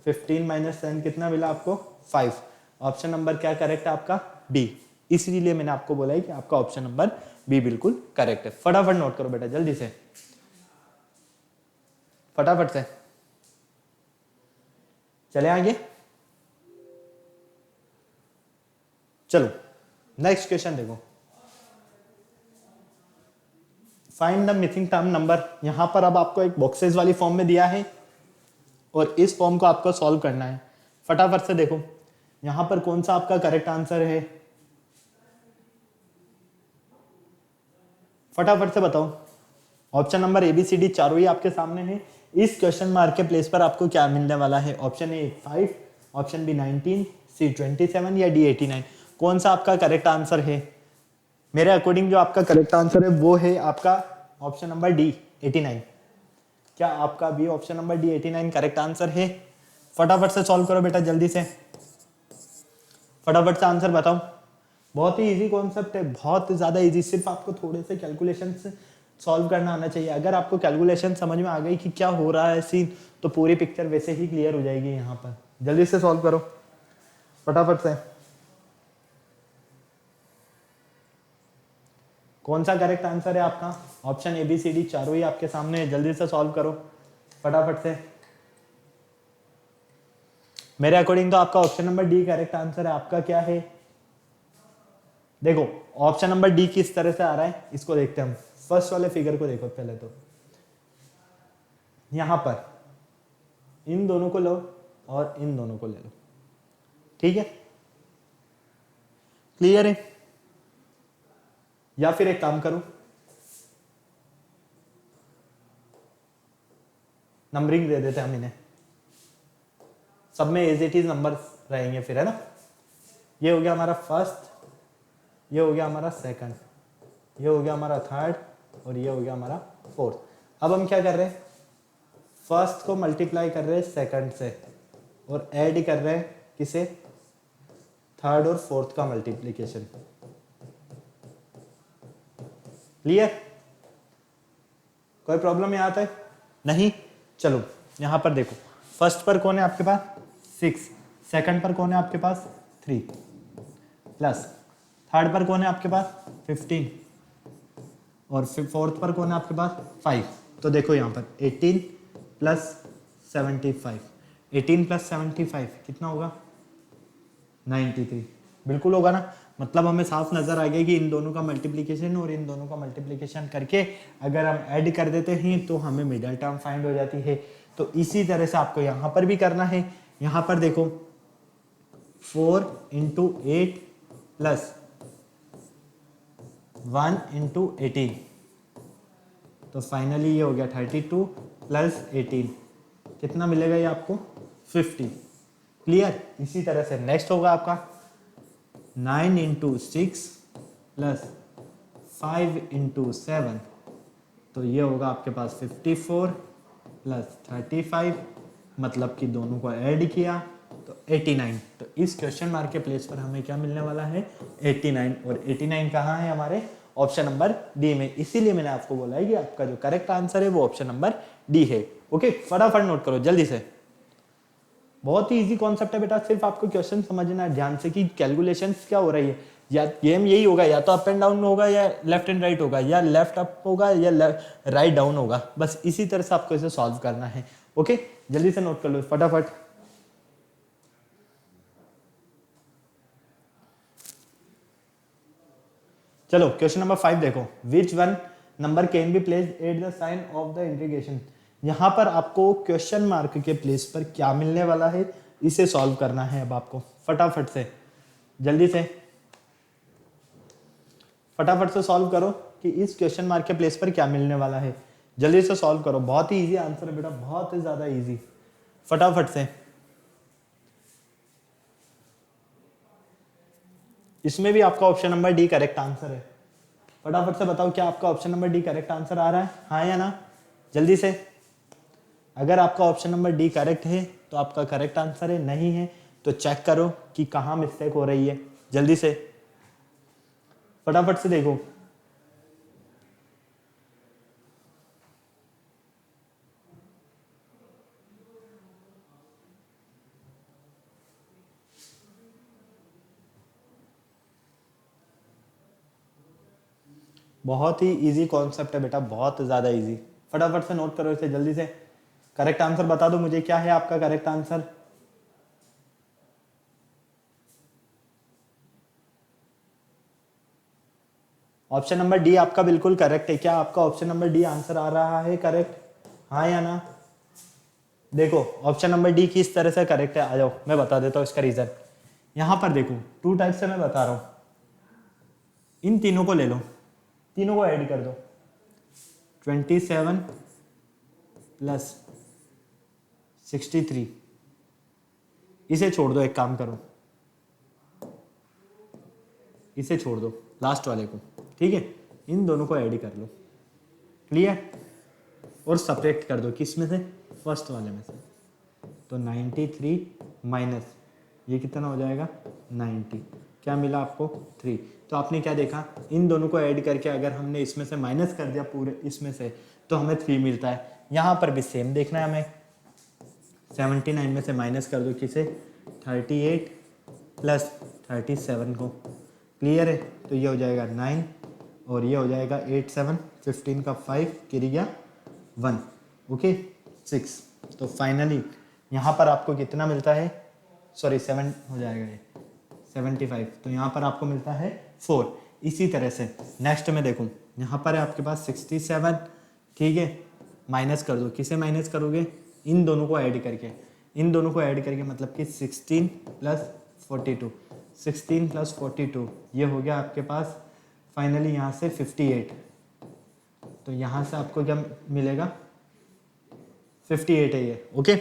15 - 10 कितना मिला आपको? 5। ऑप्शन नंबर क्या करेक्ट है आपका? डी। इसलिए मैंने आपको बोला है कि आपका ऑप्शन नंबर बी बिल्कुल करेक्ट है। फटाफट नोट करो बेटा, जल्दी से, फटाफट से। चले आगे, चलो नेक्स्ट क्वेश्चन देखो। Find the missing term number. यहां पर अब आपको एक बॉक्सेस वाली फॉर्म में दिया है और इस फॉर्म को आपको सॉल्व करना है। फटाफट से देखो यहां पर कौन सा आपका करेक्ट आंसर है, फटाफट से बताओ। Option number A B C D चारों ही आपके सामने है। इस क्वेश्चन मार्क के प्लेस पर आपको क्या मिलने वाला है? ऑप्शन ए 5, ऑप्शन बी 19, सी 27 या डी 89। कौन सा आपका करेक्ट आंसर है? मेरे अकॉर्डिंग जो आपका करेक्ट आंसर है वो है आपका ऑप्शन नंबर डी 89। क्या आपका भी option number D 89 correct answer है? फटाफट से सॉल्व करो बेटा, जल्दी से, फटाफट से आंसर बताओ। बहुत ही इजी कॉन्सेप्ट है, बहुत ज्यादा इजी। सिर्फ आपको थोड़े से कैलकुलेशन से सॉल्व करना आना चाहिए। अगर आपको कैलकुलेशन समझ में आ गई कि क्या हो रहा है सीन, तो पूरी पिक्चर वैसे ही क्लियर हो जाएगी। यहाँ पर जल्दी से सॉल्व करो फटाफट से। कौन सा करेक्ट आंसर है आपका? Option A B C D चारों ही आपके सामने है, जल्दी से सॉल्व करो फटाफट से। मेरे अकॉर्डिंग तो आपका option number D correct answer है। आपका क्या है? देखो ऑप्शन नंबर डी किस तरह से आ रहा है इसको देखते हैं हम। फर्स्ट वाले फिगर को देखो पहले तो, यहां पर इन दोनों को लो और इन दोनों को ले लो। ठीक है, क्लियर है? या फिर एक काम करो, नंबरिंग दे देते हैं हम इन्हें, सब में एज इट इज नंबर रहेंगे फिर, है ना। ये हो गया हमारा फर्स्ट, ये हो गया हमारा सेकंड, ये हो गया हमारा थर्ड और ये हो गया हमारा फोर्थ। अब हम क्या कर रहे हैं? फर्स्ट को मल्टीप्लाई कर रहे हैं सेकंड से और ऐड कर रहे हैं किसे? थर्ड और फोर्थ का मल्टीप्लीकेशन। क्लियर? कोई प्रॉब्लम यहाँ तक नहीं? चलो यहाँ पर देखो, फर्स्ट पर कौन है आपके पास 6, सेकंड पर कौन है आपके पास 3, प्लस थर्ड पर कौन है आपके पास 15, और फिर फोर्थ पर कौन है आपके पास 5। तो देखो यहाँ पर 18 प्लस 75, 18 प्लस 75 कितना होगा 93, बिल्कुल होगा ना। मतलब हमें साफ नजर आ गया कि इन दोनों का मल्टीप्लिकेशन और इन दोनों का मल्टीप्लिकेशन करके अगर हम ऐड कर देते हैं तो हमें मिडिल टर्म फाइंड हो जाती है। तो इसी तरह से आपको यहाँ पर भी करना है। यहाँ पर देखो 4 इंटू 8 प्लस 1 इंटू 18, तो फाइनली ये हो गया 32 प्लस 18, कितना मिलेगा ये आपको 50। क्लियर। इसी तरह से नेक्स्ट होगा आपका 9 इंटू 6 प्लस 5 इंटू 7, तो ये होगा आपके पास 54 प्लस 35, मतलब कि दोनों को ऐड किया तो 89। तो इस क्वेश्चन मार्क के प्लेस पर हमें क्या मिलने वाला है 89, और 89 कहाँ है हमारे ऑप्शन नंबर डी में। इसीलिए मैंने आपको बोला है कि आपका जो करेक्ट आंसर है वो ऑप्शन नंबर डी है। ओके, फटाफट नोट करो जल्दी से। बहुत ही इजी कॉन्सेप्ट है बेटा, सिर्फ आपको क्वेश्चन समझना है ध्यान से कि कैलकुलेशंस क्या हो रही है। या गेम यही होगा, या तो अप एंड डाउन होगा, या लेफ्ट एंड राइट होगा, या लेफ्ट अप होगा, या राइट डाउन होगा। बस इसी तरह से आपको इसे सॉल्व करना है। ओके, जल्दी से नोट कर लो फटाफट। चलो क्वेश्चन नंबर 5 देखो, which one number can be placed at the sign of the integration. यहां पर आपको क्वेश्चन मार्क के प्लेस पर क्या मिलने वाला है इसे सॉल्व करना है। अब आपको फटाफट से जल्दी से फटाफट से सॉल्व करो कि इस क्वेश्चन मार्क के प्लेस पर क्या मिलने वाला है। जल्दी से सॉल्व करो, बहुत ही इजी आंसर है बेटा, बहुत ही ज्यादा इजी। फटाफट से, इसमें भी आपका option number D correct answer है। फटाफट से बताओ क्या आपका option number D correct answer आ रहा है, हाँ या ना, जल्दी से। अगर आपका ऑप्शन नंबर डी करेक्ट है तो आपका करेक्ट आंसर है, नहीं है तो चेक करो कि कहाँ मिस्टेक हो रही है। जल्दी से फटाफट से देखो। बहुत ही इजी कॉन्सेप्ट है बेटा, बहुत ज्यादा इजी। फटाफट से नोट करो इसे जल्दी से। करेक्ट आंसर बता दो मुझे, क्या है आपका correct answer. Option number D आपका बिल्कुल करेक्ट है। क्या आपका ऑप्शन नंबर डी आंसर आ रहा है करेक्ट, हाँ या ना। देखो ऑप्शन नंबर डी किस तरह से करेक्ट है, आ जाओ मैं बता देता हूँ इसका रीजन। यहां पर देखो 2 टाइप से मैं बता रहा हूं, इन तीनों को ले लो, तीनों को ऐड कर दो। 27 प्लस 63, इसे छोड़ दो, एक काम करो इसे छोड़ दो लास्ट वाले को, ठीक है। इन दोनों को ऐड कर लो, क्लियर, और सब्ट्रैक्ट कर दो किस में से, फर्स्ट वाले में से। तो 93 माइनस ये कितना हो जाएगा 90, क्या मिला आपको 3। तो आपने क्या देखा, इन दोनों को ऐड करके अगर हमने इसमें से माइनस कर दिया पूरे इसमें से तो हमें 3 मिलता है। यहाँ पर भी सेम देखना है हमें, 79 में से माइनस कर दो किसे 38 प्लस 37 को, क्लियर है। तो ये हो जाएगा 9 और ये हो जाएगा 8 7, 15 का 5 गिर गया 1, ओके 6। तो फाइनली यहाँ पर आपको कितना मिलता है, सॉरी 7 हो जाएगा ये 75, तो यहाँ पर आपको मिलता है 4। इसी तरह से नेक्स्ट में देखो, यहाँ पर है आपके पास 67, ठीक है, माइनस कर दो, किसे माइनस करोगे, इन दोनों को ऐड करके, इन दोनों को ऐड करके मतलब कि 16 प्लस 42, 16 प्लस 42 ये हो गया आपके पास फाइनली यहाँ से 58। तो यहाँ से आपको क्या मिलेगा 58 है ये, ओके।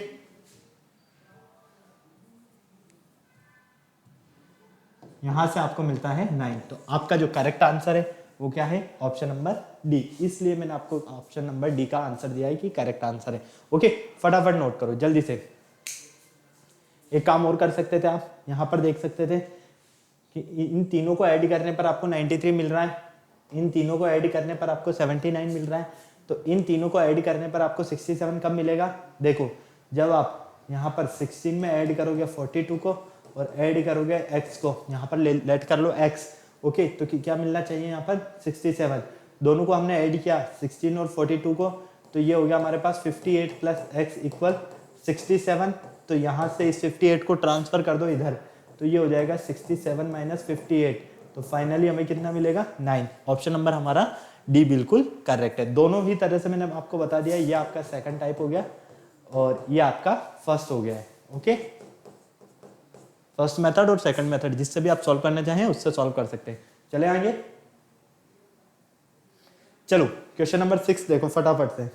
यहां से आपको मिलता है 9। तो आपका जो करेक्ट आंसर है वो क्या है, ऑप्शन नंबर डी। इसलिए मैंने आपको ऑप्शन नंबर डी का आंसर दिया है कि करेक्ट आंसर है, ओके। फटाफट नोट करो जल्दी से। एक काम और कर सकते थे आप, यहां पर देख सकते थे कि इन तीनों को ऐड करने पर आपको 93 मिल रहा है, इन तीनों को ऐड करने पर आपको 79 मिल रहा है। तो इन तीनों को ऐड करने पर आपको 67 कब मिलेगा? देखो, जब आप यहाँ पर 16 में ऐड करोगे 42 को और ऐड करोगे x को, यहाँ पर लेट कर लो x, ओके, तो क्या मिलना चाहिए यहाँ पर? 67। दोनों को हमने ऐड किया 16 और 42 को, तो ये हो गया हमारे पास 58 प्लस x इक्वल 67। तो यहाँ से इस 58 को ट्रांसफर कर दो इधर, तो ये हो जाएगा 67 माइनस 58। तो फाइनली हमें कितना मिलेगा? 9। ऑप्शन नंबर हमारा डी बिल्कुल करेक्ट है। दोनों ही तरह से मैंने आपको बता दिया, ये आपका सेकंड टाइप हो गया और ये आपका फर्स्ट हो गया है। ओके, फर्स्ट मेथड और सेकंड मेथड, जिससे भी आप सॉल्व करना चाहें उससे सॉल्व कर सकते हैं। चले आगे, चलो क्वेश्चन नंबर 6 देखो फटाफट से।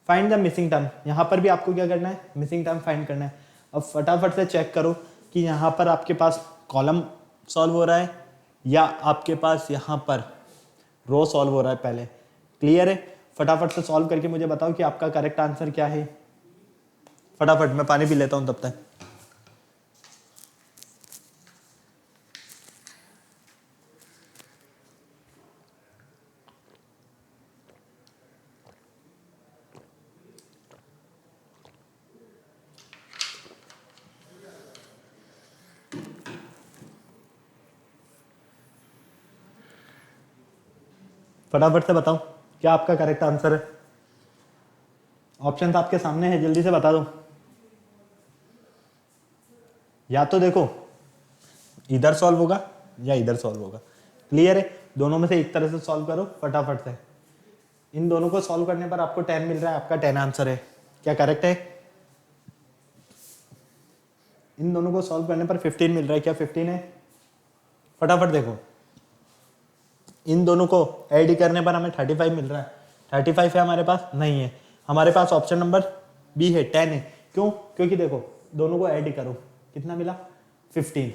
Find the missing term. यहाँ पर भी आपको क्या करना है? मिसिंग टर्म फाइंड करना है। अब फटाफट से चेक करो कि यहाँ पर आपके पास कॉलम सॉल्व हो रहा है या आपके पास यहाँ पर रो सॉल्व हो रहा है। पहले क्लियर है? फटाफट से सॉल्व करके मुझे बताओ कि आपका करेक्ट आंसर क्या है। फटाफट, मैं पानी पी लेता हूँ तब तक। फटाफट से बताओ क्या आपका करेक्ट आंसर है। ऑप्शन आपके सामने है, जल्दी से बता दो। या तो देखो इधर सॉल्व होगा या इधर सॉल्व होगा। क्लियर है? दोनों में से एक तरह से सॉल्व करो फटाफट से। इन दोनों को सॉल्व करने पर आपको 10 मिल रहा है, आपका 10 आंसर है। क्या करेक्ट है? इन दोनों को सॉल्व करने पर 15 मिल रहा है। क्या 15 है? फटाफट देखो, इन दोनों को ऐड करने पर हमें 35 मिल रहा है। 35 है हमारे पास? नहीं है। हमारे पास ऑप्शन नंबर बी है, 10 है। क्यों? क्योंकि देखो दोनों को ऐड करो, कितना मिला? 15।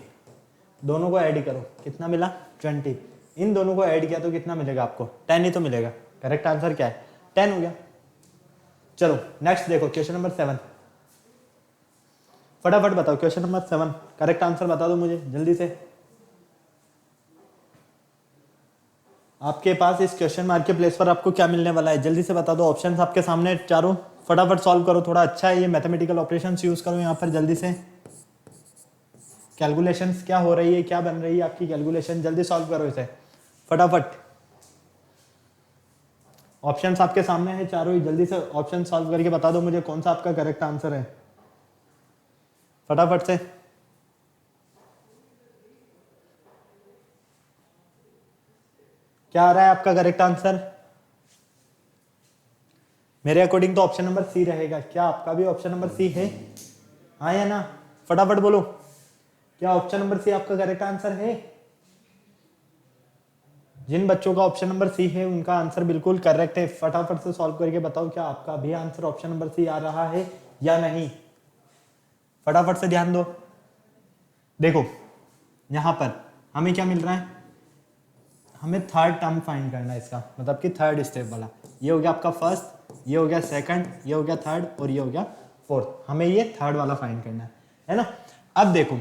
दोनों को ऐड करो, कितना मिला? 20। इन दोनों को ऐड किया तो कितना मिलेगा आपको? 10 ही तो मिलेगा। करेक्ट आंसर क्या है? 10 हो गया। चलो नेक्स्ट देखो, क्वेश्चन नंबर 7। फटाफट बताओ क्वेश्चन नंबर 7, करेक्ट आंसर बता दो मुझे जल्दी से। आपके पास इस क्वेश्चन मार्क के प्लेस पर आपको क्या मिलने वाला है, जल्दी से बता दो। ऑप्शंस आपके सामने चारों, फटाफट सॉल्व करो। थोड़ा अच्छा है ये, मैथमेटिकल ऑपरेशंस यूज करो यहाँ पर जल्दी से। कैलकुलेशंस क्या हो रही है, क्या बन रही है आपकी कैलकुलेशन, जल्दी सॉल्व करो इसे फटाफट। ऑप्शंस आपके सामने है चारों ही, जल्दी से ऑप्शन सॉल्व करके बता दो मुझे कौन सा आपका करेक्ट आंसर है। फटाफट से। क्या आ रहा है आपका करेक्ट आंसर? मेरे अकॉर्डिंग तो ऑप्शन नंबर सी रहेगा। क्या आपका भी ऑप्शन नंबर सी है? हाँ या ना? फटाफट बोलो, क्या ऑप्शन नंबर सी आपका करेक्ट आंसर है? जिन बच्चों का ऑप्शन नंबर सी है उनका आंसर बिल्कुल करेक्ट है। फटाफट से सॉल्व करके बताओ क्या आपका भी आंसर ऑप्शन नंबर सी आ रहा है या नहीं। फटाफट से ध्यान दो। देखो यहां पर हमें क्या मिल रहा है? हमें थर्ड टर्म फाइंड करना है इसका, मतलब कि थर्ड स्टेप वाला। ये हो गया आपका फर्स्ट, ये हो गया सेकंड, ये हो गया थर्ड और ये हो गया फोर्थ। हमें ये थर्ड वाला फाइंड करना है ना। अब देखो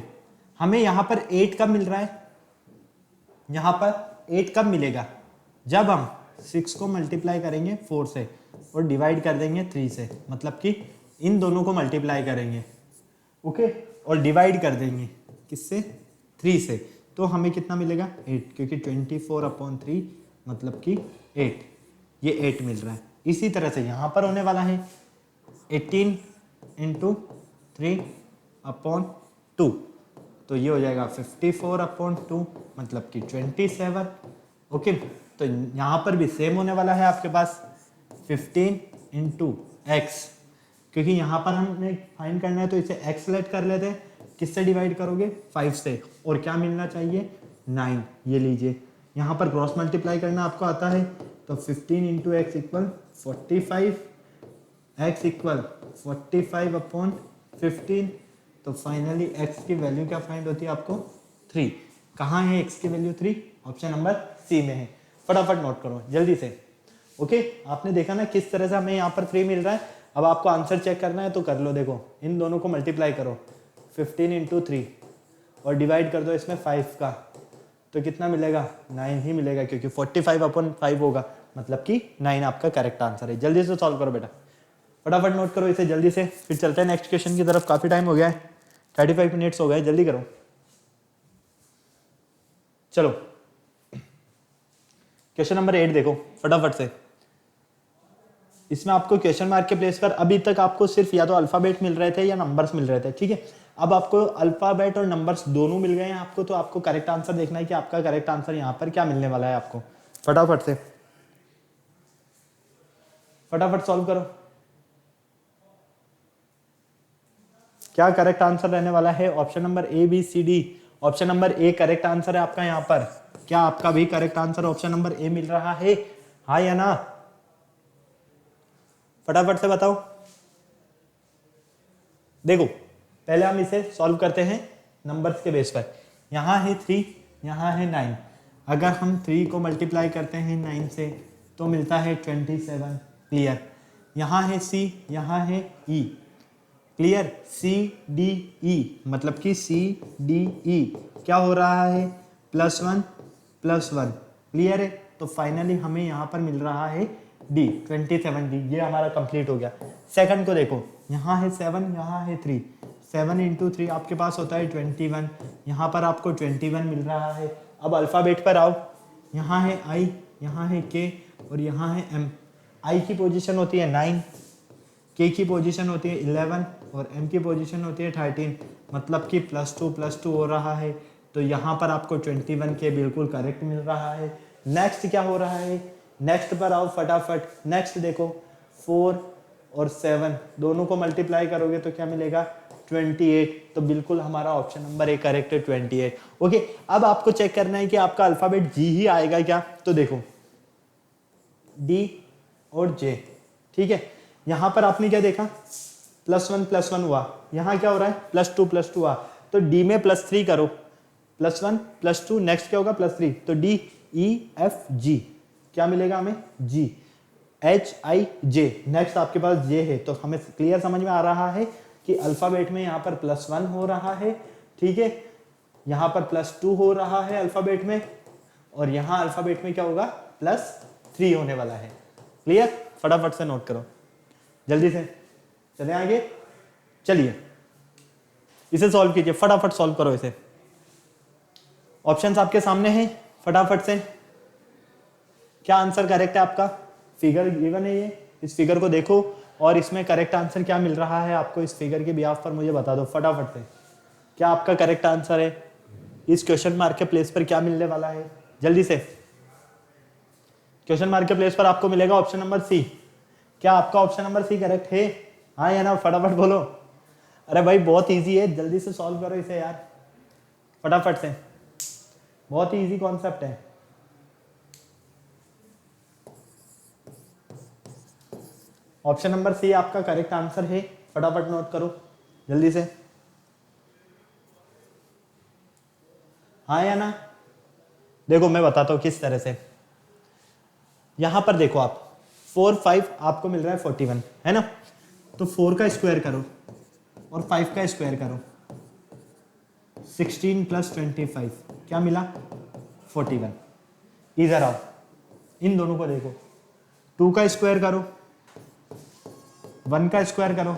हमें यहाँ पर 8 कब मिल रहा है? यहाँ पर 8 कब मिलेगा? जब हम 6 को मल्टीप्लाई करेंगे 4 से और डिवाइड कर देंगे 3 से, मतलब कि इन दोनों को मल्टीप्लाई करेंगे, ओके, और डिवाइड कर देंगे किससे? 3 से, तो हमें कितना मिलेगा? 8, क्योंकि 24/3 मतलब कि 8, ये 8 मिल रहा है। इसी तरह से यहाँ पर होने वाला है 18 × 3/2, तो ये हो जाएगा 54/2 मतलब कि 27, ओके। तो यहाँ पर भी सेम होने वाला है आपके पास 15 × x, क्योंकि यहाँ पर हमने फाइंड करना है तो इसे x लेट कर लेते हैं। किससे डिवाइड करोगे? 5 से, और क्या मिलना चाहिए? 9। ये लीजिए, यहाँ पर क्रॉस मल्टीप्लाई करना आपको आता है, तो 15 × x इक्वल 45, x इक्वल 45/15। तो फाइनली x की वैल्यू क्या फाइंड होती है आपको? 3। कहाँ है x की वैल्यू? 3 ऑप्शन नंबर सी में है। फटाफट नोट करो जल्दी से, ओके। आपने देखा ना किस तरह से हमें यहाँ पर 3 मिल रहा है। अब आपको आंसर चेक करना है तो कर लो। देखो इन दोनों को मल्टीप्लाई करो 15 × 3 और डिवाइड कर दो इसमें 5 का, तो कितना मिलेगा? 9 ही मिलेगा, क्योंकि 45/5 होगा। मतलब कि 9 आपका करेक्ट आंसर है। जल्दी से सॉल्व करो बेटा, फटाफट नोट करो इसे जल्दी से, फिर चलते हैं नेक्स्ट क्वेश्चन की तरफ। काफी टाइम हो गया है, 35 मिनट्स हो गए, जल्दी करो। चलो क्वेश्चन नंबर 8 देखो फटाफट से। इसमें आपको क्वेश्चन मार्क के प्लेस पर अभी तक आपको सिर्फ या तो अल्फाबेट मिल रहे थे या नंबर्स मिल रहे थे, ठीक है। अब आपको अल्फाबेट और नंबर्स दोनों मिल गए हैं आपको, तो आपको करेक्ट आंसर देखना है कि आपका करेक्ट आंसर यहाँ पर क्या मिलने वाला है आपको। फटाफट से फटाफट सॉल्व करो, क्या करेक्ट आंसर रहने वाला है। Option number A B C D, option number A correct answer है आपका यहाँ पर। क्या आपका भी correct answer option number A मिल रहा है, हाँ या ना? फटाफट से बताओ। देखो पहले हम इसे सॉल्व करते हैं नंबर्स के बेस पर। यहाँ है 3, यहाँ है 9। अगर हम 3 को मल्टीप्लाई करते हैं 9 से तो मिलता है 27, क्लियर। यहाँ है C, यहाँ है E, clear. C D E मतलब कि C D E क्या हो रहा है, +1 +1, क्लियर है। तो फाइनली हमें यहाँ पर मिल रहा है D, 27D। ये हमारा कंप्लीट हो गया। सेकंड को देखो, यहाँ है 7, यहाँ है 3, 7 इंटू 3 आपके पास होता है 21, यहाँ पर आपको 21 मिल रहा है। अब अल्फ़ाबेट पर आओ, यहाँ है I, यहाँ है K और यहाँ है M। I की पोजीशन होती है 9, K की पोजीशन होती है 11 और M की पोजीशन होती है 13, मतलब कि +2 हो रहा है। तो यहाँ पर आपको 21 के बिल्कुल करेक्ट मिल रहा है। नेक्स्ट क्या हो रहा है, नेक्स्ट पर आओ फटाफट। नेक्स्ट देखो 4 और 7 दोनों को मल्टीप्लाई करोगे तो क्या मिलेगा, 28। तो बिल्कुल हमारा ऑप्शन नंबर ए करेक्ट है, 28। ओके, अब आपको चेक करना है कि आपका अल्फाबेट जी ही आएगा क्या। तो देखो डी और जे, ठीक है। यहां पर आपने क्या देखा, +1 हुआ, यहाँ क्या हो रहा है, +2 हुआ। तो डी में +3 करो, +1 +2, नेक्स्ट क्या होगा +3। तो डी ई एफ जी क्या मिलेगा हमें, जी एच आई जे। नेक्स्ट आपके पास जे है, तो हमें क्लियर समझ में आ रहा है कि अल्फाबेट में यहाँ पर +1 हो रहा है, ठीक है। यहाँ पर +2 हो रहा है अल्फाबेट में, और यहाँ अल्फाबेट में क्या होगा, +3 होने वाला है। क्लियर, फटाफट से नोट करो जल्दी से, चले आगे। चलिए इसे सॉल्व कीजिए, फटाफट सॉल्व करो इसे। ऑप्शंस आपके सामने हैं, फटाफट से। क्या आंसर करेक्ट है आपका, फिगर गिवन है ये, इस फिगर को देखो और इसमें करेक्ट आंसर क्या मिल रहा है आपको, इस फिगर के बिहाफ पर मुझे बता दो फटाफट से। क्या आपका करेक्ट आंसर है, इस क्वेश्चन मार्क के प्लेस पर क्या मिलने वाला है, जल्दी से। क्वेश्चन मार्क के प्लेस पर आपको मिलेगा ऑप्शन नंबर सी। क्या आपका ऑप्शन नंबर सी करेक्ट है, हाँ या ना, फटाफट बोलो। अरे भाई बहुत इजी है, जल्दी से सॉल्व करो इसे यार, फटाफट से, बहुत ही इजी कॉन्सेप्ट है। ऑप्शन नंबर सी आपका करेक्ट आंसर है, फटाफट नोट करो जल्दी से, हाँ या ना। देखो मैं बताता हूँ किस तरह से। यहां पर देखो आप 4 5 आपको मिल रहा है 41, है ना। तो 4 का स्क्वायर करो और 5 का स्क्वायर करो, 16 + 25 क्या मिला, 41। इधर आओ, इन दोनों को देखो, 2 का स्क्वायर करो, 1 का स्क्वायर करो,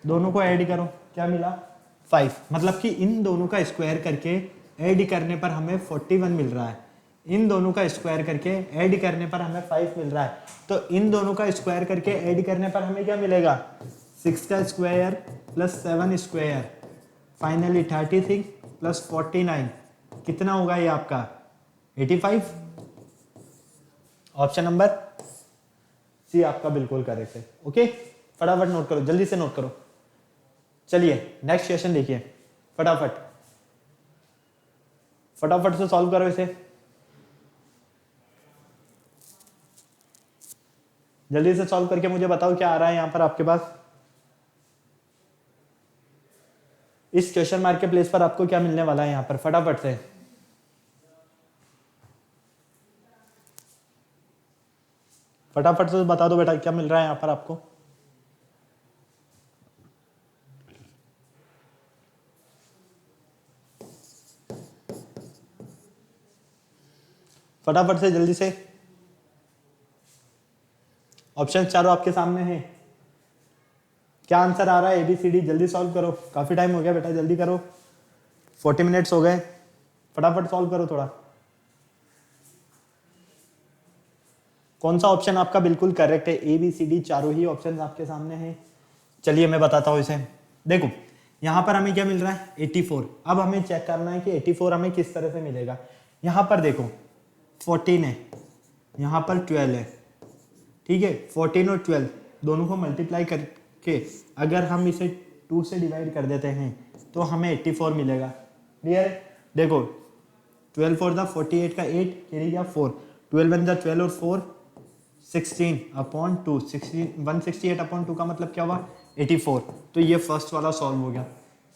दोनों को ऐड करो, क्या मिला, 5। मतलब कि इन दोनों का स्क्वायर करके ऐड करने पर हमें 41 मिल रहा है, इन दोनों का स्क्वायर करके ऐड करने पर हमें 5 मिल रहा है। तो इन दोनों का स्क्वायर करके ऐड करने पर हमें क्या मिलेगा, 6 का स्क्वायर + 7 स्क्वायर, फाइनली 36 + 49 कितना होगा ये आपका, 85। ऑप्शन नंबर सी आपका बिल्कुल करेक्ट है। ओके, फटाफट नोट करो, जल्दी से नोट करो। चलिए नेक्स्ट क्वेश्चन देखिए, फटाफट फटाफट से सॉल्व करो इसे, जल्दी से सॉल्व करके मुझे बताओ क्या आ रहा है यहां पर आपके पास। इस क्वेश्चन मार्क के प्लेस पर आपको क्या मिलने वाला है यहां पर, फटाफट से। फटाफट से बता दो बेटा क्या मिल रहा है यहां पर आपको। फटाफट से जल्दी से, ऑप्शन चारों आपके सामने हैं। क्या आंसर आ रहा है? ABCD, जल्दी सॉल्व करो, काफी टाइम हो गया बेटा, जल्दी करो, 40 मिनट्स हो गए, फटाफट सॉल्व करो थोड़ा। कौन सा ऑप्शन आपका बिल्कुल करेक्ट है? ABCD चारों ही ऑप्शन आपके सामने हैं। चलिए मैं बताता हूँ इसे। देखो यहाँ पर हमें क्या मिल रहा है? 84। अब हमें चेक करना है कि 84 हमें किस तरह से मिलेगा। यहाँ पर देखो 14 है, यहाँ पर 12 है, ठीक है। 14 और 12 दोनों को मल्टीप्लाई करके अगर हम इसे 2 से डिवाइड कर देते हैं तो हमें 84 मिलेगा। क्लियर है? देखो 12 फोर द 48 का 8 कैरी गया 4, 12 वन द 12 और 4 16 अपॉन 2, 168 अपॉन 2 का मतलब क्या हुआ? 84। तो ये फर्स्ट वाला सॉल्व हो गया।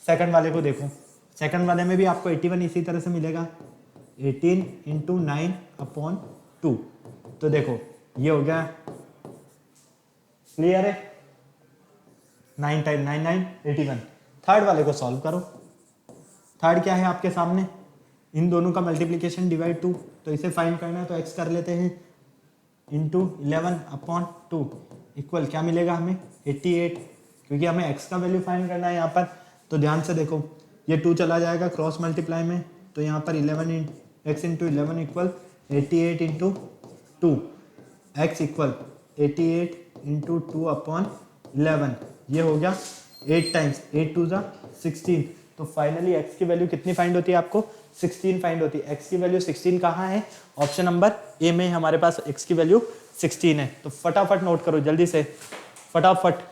सेकंड वाले को देखो, सेकंड वाले में भी आपको 81 इसी तरह से मिलेगा, 18 इंटू 9 अपॉन 2। तो देखो ये हो गया। क्लियर है? 9 टाइम 9 9 81। थर्ड वाले को सॉल्व करो। थर्ड क्या है आपके सामने? इन दोनों का मल्टीप्लीकेशन डिवाइड 2, तो इसे फाइंड करना है तो x कर लेते हैं इंटू 11 अपॉन 2 इक्वल क्या मिलेगा हमें? 88, क्योंकि हमें x का वैल्यू फाइंड करना है यहाँ पर। तो ध्यान से देखो ये 2 चला जाएगा क्रॉस मल्टीप्लाई में, तो यहाँ पर 11 x into 11 equal 88 into 2, x equal 88 into 2 upon 11। ये हो गया 8 टाइम्स 8 टू ज़ा 16। तो फाइनली x की वैल्यू कितनी फाइंड होती है आपको? 16 फाइंड होती है। x की वैल्यू 16 कहाँ है? ऑप्शन नंबर ए में हमारे पास x की वैल्यू 16 है। तो फटाफट नोट करो जल्दी से, फटाफट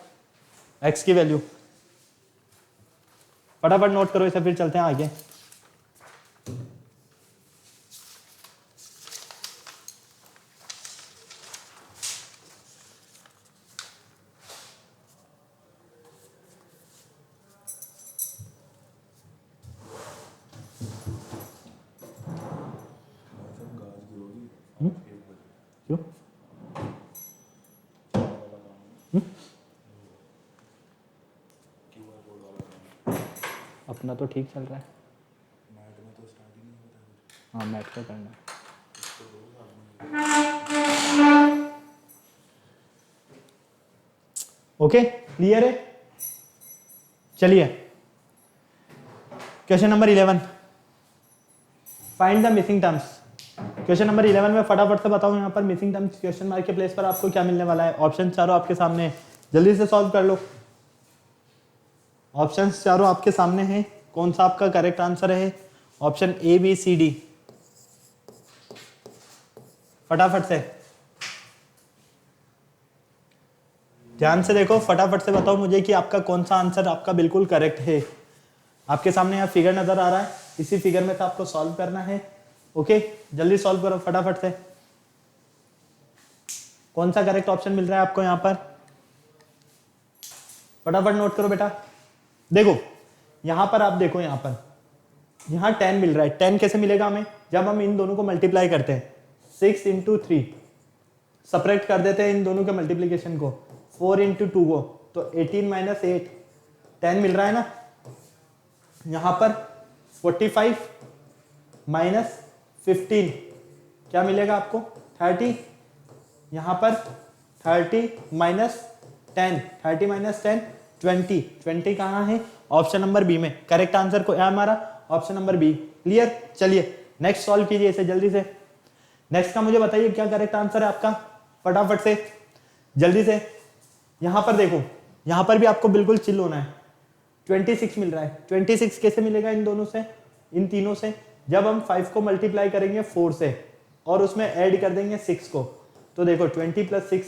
x की वैल्यू फटाफट नोट करो इसे, फिर चलते हैं आगे। क्यों? अपना तो ठीक चल रहा है। हाँ मैथ का करना है। ओके क्लियर है? चलिए question number 11, find the missing terms. Question number 11 में फटाफट से बताओ यहाँ पर मिसिंग टर्म्स क्वेश्चन मार्क के प्लेस पर आपको क्या मिलने वाला है। ऑप्शन चारों आपके सामने है, जल्दी से सॉल्व कर लो। ऑप्शंस चारों आपके सामने हैं, कौन सा आपका करेक्ट आंसर है? ऑप्शन ABCD, फटाफट से ध्यान से देखो, फटाफट से बताओ मुझे कि आपका कौन सा आंसर आपका बिल्कुल करेक्ट है। आपके सामने यहाँ फिगर नजर आ रहा है, इसी फिगर में से आपको सॉल्व करना है। ओके जल्दी सॉल्व करो फटाफट से। कौन सा करेक्ट ऑप्शन मिल रहा है आपको यहाँ पर? फटाफट नोट करो बेटा। देखो यहां पर आप देखो, यहां पर यहां 10 मिल रहा है। 10 कैसे मिलेगा हमें? जब हम इन दोनों को मल्टीप्लाई करते हैं, 6 इंटू 3 सपरेट कर देते हैं इन दोनों के मल्टीप्लीकेशन को, 4 इंटू 2 को, तो 18 माइनस 8 10 मिल रहा है ना। यहां पर 45 माइनस 15 क्या मिलेगा आपको? 30। यहां पर 30 माइनस 10, 30 माइनस 10 20, 20 कहाँ है? ऑप्शन नंबर बी में। करेक्ट आंसर को हमारा ऑप्शन नंबर बी। क्लियर? चलिए नेक्स्ट सॉल्व कीजिए इसे जल्दी से। नेक्स्ट का मुझे बताइए क्या करेक्ट आंसर है आपका, फटाफट से जल्दी से। यहां पर देखो, यहां पर भी आपको बिल्कुल चिल होना है। 26 मिल रहा है। 26 कैसे मिलेगा इन दोनों से, इन तीनों से? जब हम 5 को मल्टीप्लाई करेंगे 4 से और उसमें ऐड कर देंगे 6 को, तो देखो 20 प्लस 6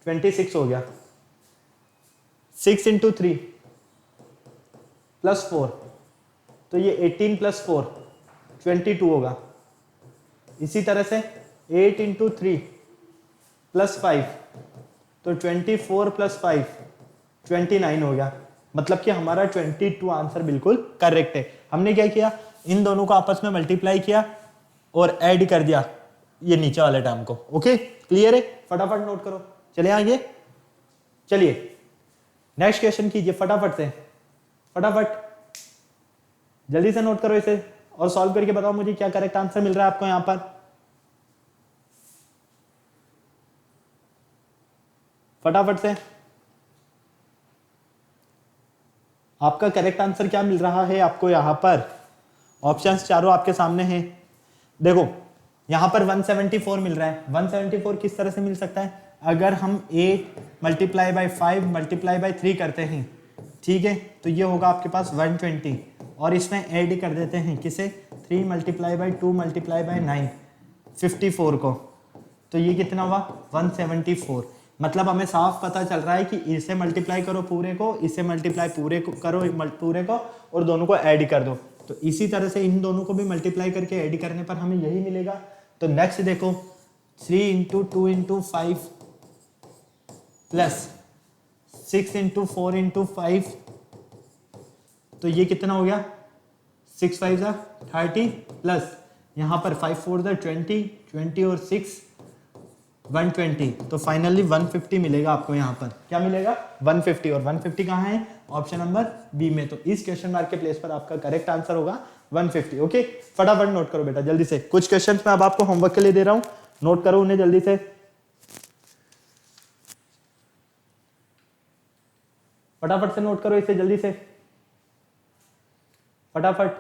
26 हो गया। 6 इंटू 3 प्लस 4, तो ये 18 प्लस 4 22 होगा। इसी तरह से 8 इंटू 3 प्लस 5, तो 24 प्लस 5 29 हो गया। मतलब कि हमारा 22 आंसर बिल्कुल करेक्ट है। हमने क्या किया? इन दोनों को आपस में मल्टीप्लाई किया और ऐड कर दिया ये नीचे वाले टर्म को। ओके क्लियर है? फटाफट नोट करो। चलिए आगे, चलिए नेक्स्ट क्वेश्चन कीजिए फटाफट से, फटाफट जल्दी से नोट करो इसे और सॉल्व करके बताओ मुझे क्या करेक्ट आंसर मिल रहा है आपको यहां पर। फटाफट से। आपका करेक्ट आंसर क्या मिल रहा है आपको यहाँ पर? ऑप्शंस चारों आपके सामने हैं। देखो यहाँ पर 174 मिल रहा है। 174 किस तरह से मिल सकता है? अगर हम 8 मल्टीप्लाई बाई 5 मल्टीप्लाई बाई 3 करते हैं, ठीक है, तो ये होगा आपके पास 120, और इसमें ऐड कर देते हैं किसे? 3 मल्टीप्लाई बाई 2 मल्टीप्लाई बाई 9, 54 को, तो ये कितना हुआ? 174। मतलब हमें साफ पता चल रहा है कि इसे मल्टीप्लाई करो पूरे को, इसे मल्टीप्लाई पूरे को करो पूरे को, और दोनों को ऐड कर दो। तो इसी तरह से इन दोनों को भी मल्टीप्लाई करके ऐड करने पर हमें यही मिलेगा। तो नेक्स्ट देखो 3 into 2 into 5 plus 6 into 4 into 5, तो ये कितना हो गया? 6 5 जा 30 प्लस यहाँ पर 5 4 जा 20, 20 और 6 120, तो फाइनली 150 मिलेगा आपको। यहाँ पर क्या मिलेगा? 150, और 150 कहाँ है? ऑप्शन नंबर बी में। तो इस क्वेश्चन मार्क के प्लेस पर आपका करेक्ट आंसर होगा 150। ओके, फटाफट नोट करो बेटा जल्दी से। कुछ क्वेश्चंस मैं अब आपको होमवर्क के लिए दे रहा हूं, नोट करो उन्हें जल्दी से, फटाफट से नोट करो इसे जल्दी से, फटाफट।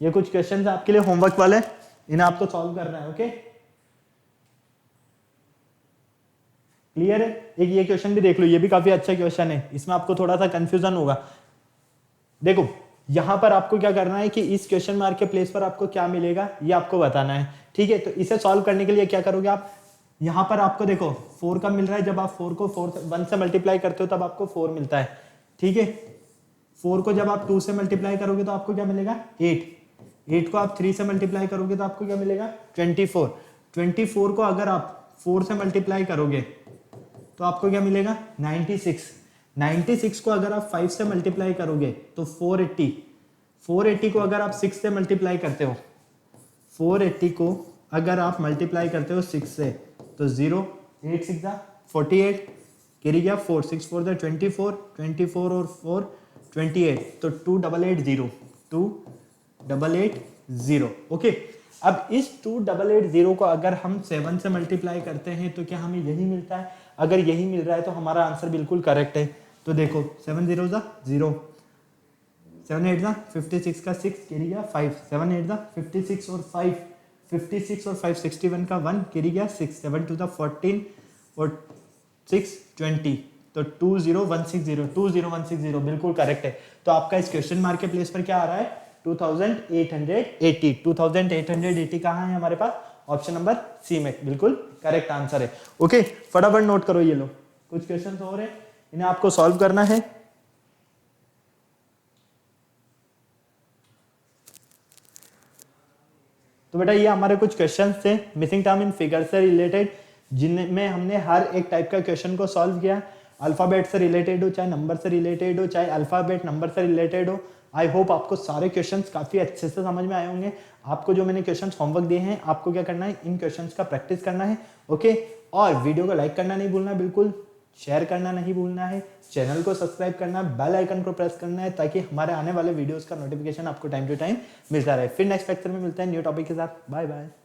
ये कुछ क्वेश्चंस आपके लिए होमवर्क वाले, इन्हें आपको सॉल्व करना है। ओके, क्लियर है? एक ये क्वेश्चन भी देख लो, ये भी काफी अच्छा क्वेश्चन है, इसमें आपको थोड़ा सा कंफ्यूजन होगा। देखो यहां पर आपको क्या करना है कि इस क्वेश्चन मार्क के प्लेस पर आपको क्या मिलेगा ये आपको बताना है, ठीक है। तो इसे सॉल्व करने के लिए क्या करोगे आप? यहां पर आपको देखो 4 का मिल रहा है, जब आप 4 को 1 से मल्टीप्लाई करते हो तब आपको 4 मिलता है, ठीक है। 4 को जब आप 2 से मल्टीप्लाई करोगे तो आपको क्या मिलेगा? 8 को आप 3 से मल्टीप्लाई करोगे तो आपको क्या मिलेगा? 24 को अगर आप 4 से मल्टीप्लाई करोगे तो आपको क्या मिलेगा? 96 को अगर आप 5 से मल्टीप्लाई करोगे तो 480 को अगर आप 6 से मल्टीप्लाई करते हो, 480 को अगर आप मल्टीप्लाई करते हो 6 से, तो 0 8 6 48, कैरी गया 4 6 4 24, 24 और 4 28, तो 2880। ओके, अब इस 2880 को अगर हम 7 से मल्टीप्लाई करते हैं तो क्या हमें यही मिलता है? अगर यही मिल रहा है तो हमारा आंसर बिल्कुल करेक्ट है। तो देखो 7 0 0, 7 8 56 का 6, कैरी गया 5, 7 8 56 और 5, 56 और 5 61 का 1, कैरी गया 6, 7 2 14 और 6 20, तो 20160 बिल्कुल करेक्ट है। तो आपका इस क्वेश्चन मार्क के प्लेस पर क्या आ रहा है? 2880 कहाँ है हमारे पास? ऑप्शन नंबर सी में बिल्कुल करेक्ट आंसर है। ओके, फटाफट नोट करो ये लो, कुछ क्वेश्चन और है, इन्हें आपको सॉल्व करना है। तो बेटा ये हमारे कुछ क्वेश्चन थे मिसिंग टर्म इन फिगर से रिलेटेड, जिनमें हमने हर एक टाइप का क्वेश्चन को सॉल्व किया। अल्फाबेट से रिलेटेड हो, चाहे नंबर से रिलेटेड हो, चाहे अल्फाबेट नंबर से रिलेटेड हो। आई होप आपको सारे क्वेश्चंस काफी अच्छे से समझ में आए होंगे। आपको जो मैंने क्वेश्चंस होमवर्क दिए हैं, आपको क्या करना है? इन क्वेश्चंस का प्रैक्टिस करना है। ओके, और वीडियो को लाइक करना नहीं भूलना, बिल्कुल शेयर करना नहीं भूलना है, चैनल को सब्सक्राइब करना, बेल आइकन को प्रेस करना है, ताकि हमारे आने वाले वीडियोस का नोटिफिकेशन आपको टाइम टू टाइम मिलता रहे। फिर नेक्स्ट लेक्चर में मिलते हैं न्यू टॉपिक के साथ। Bye bye.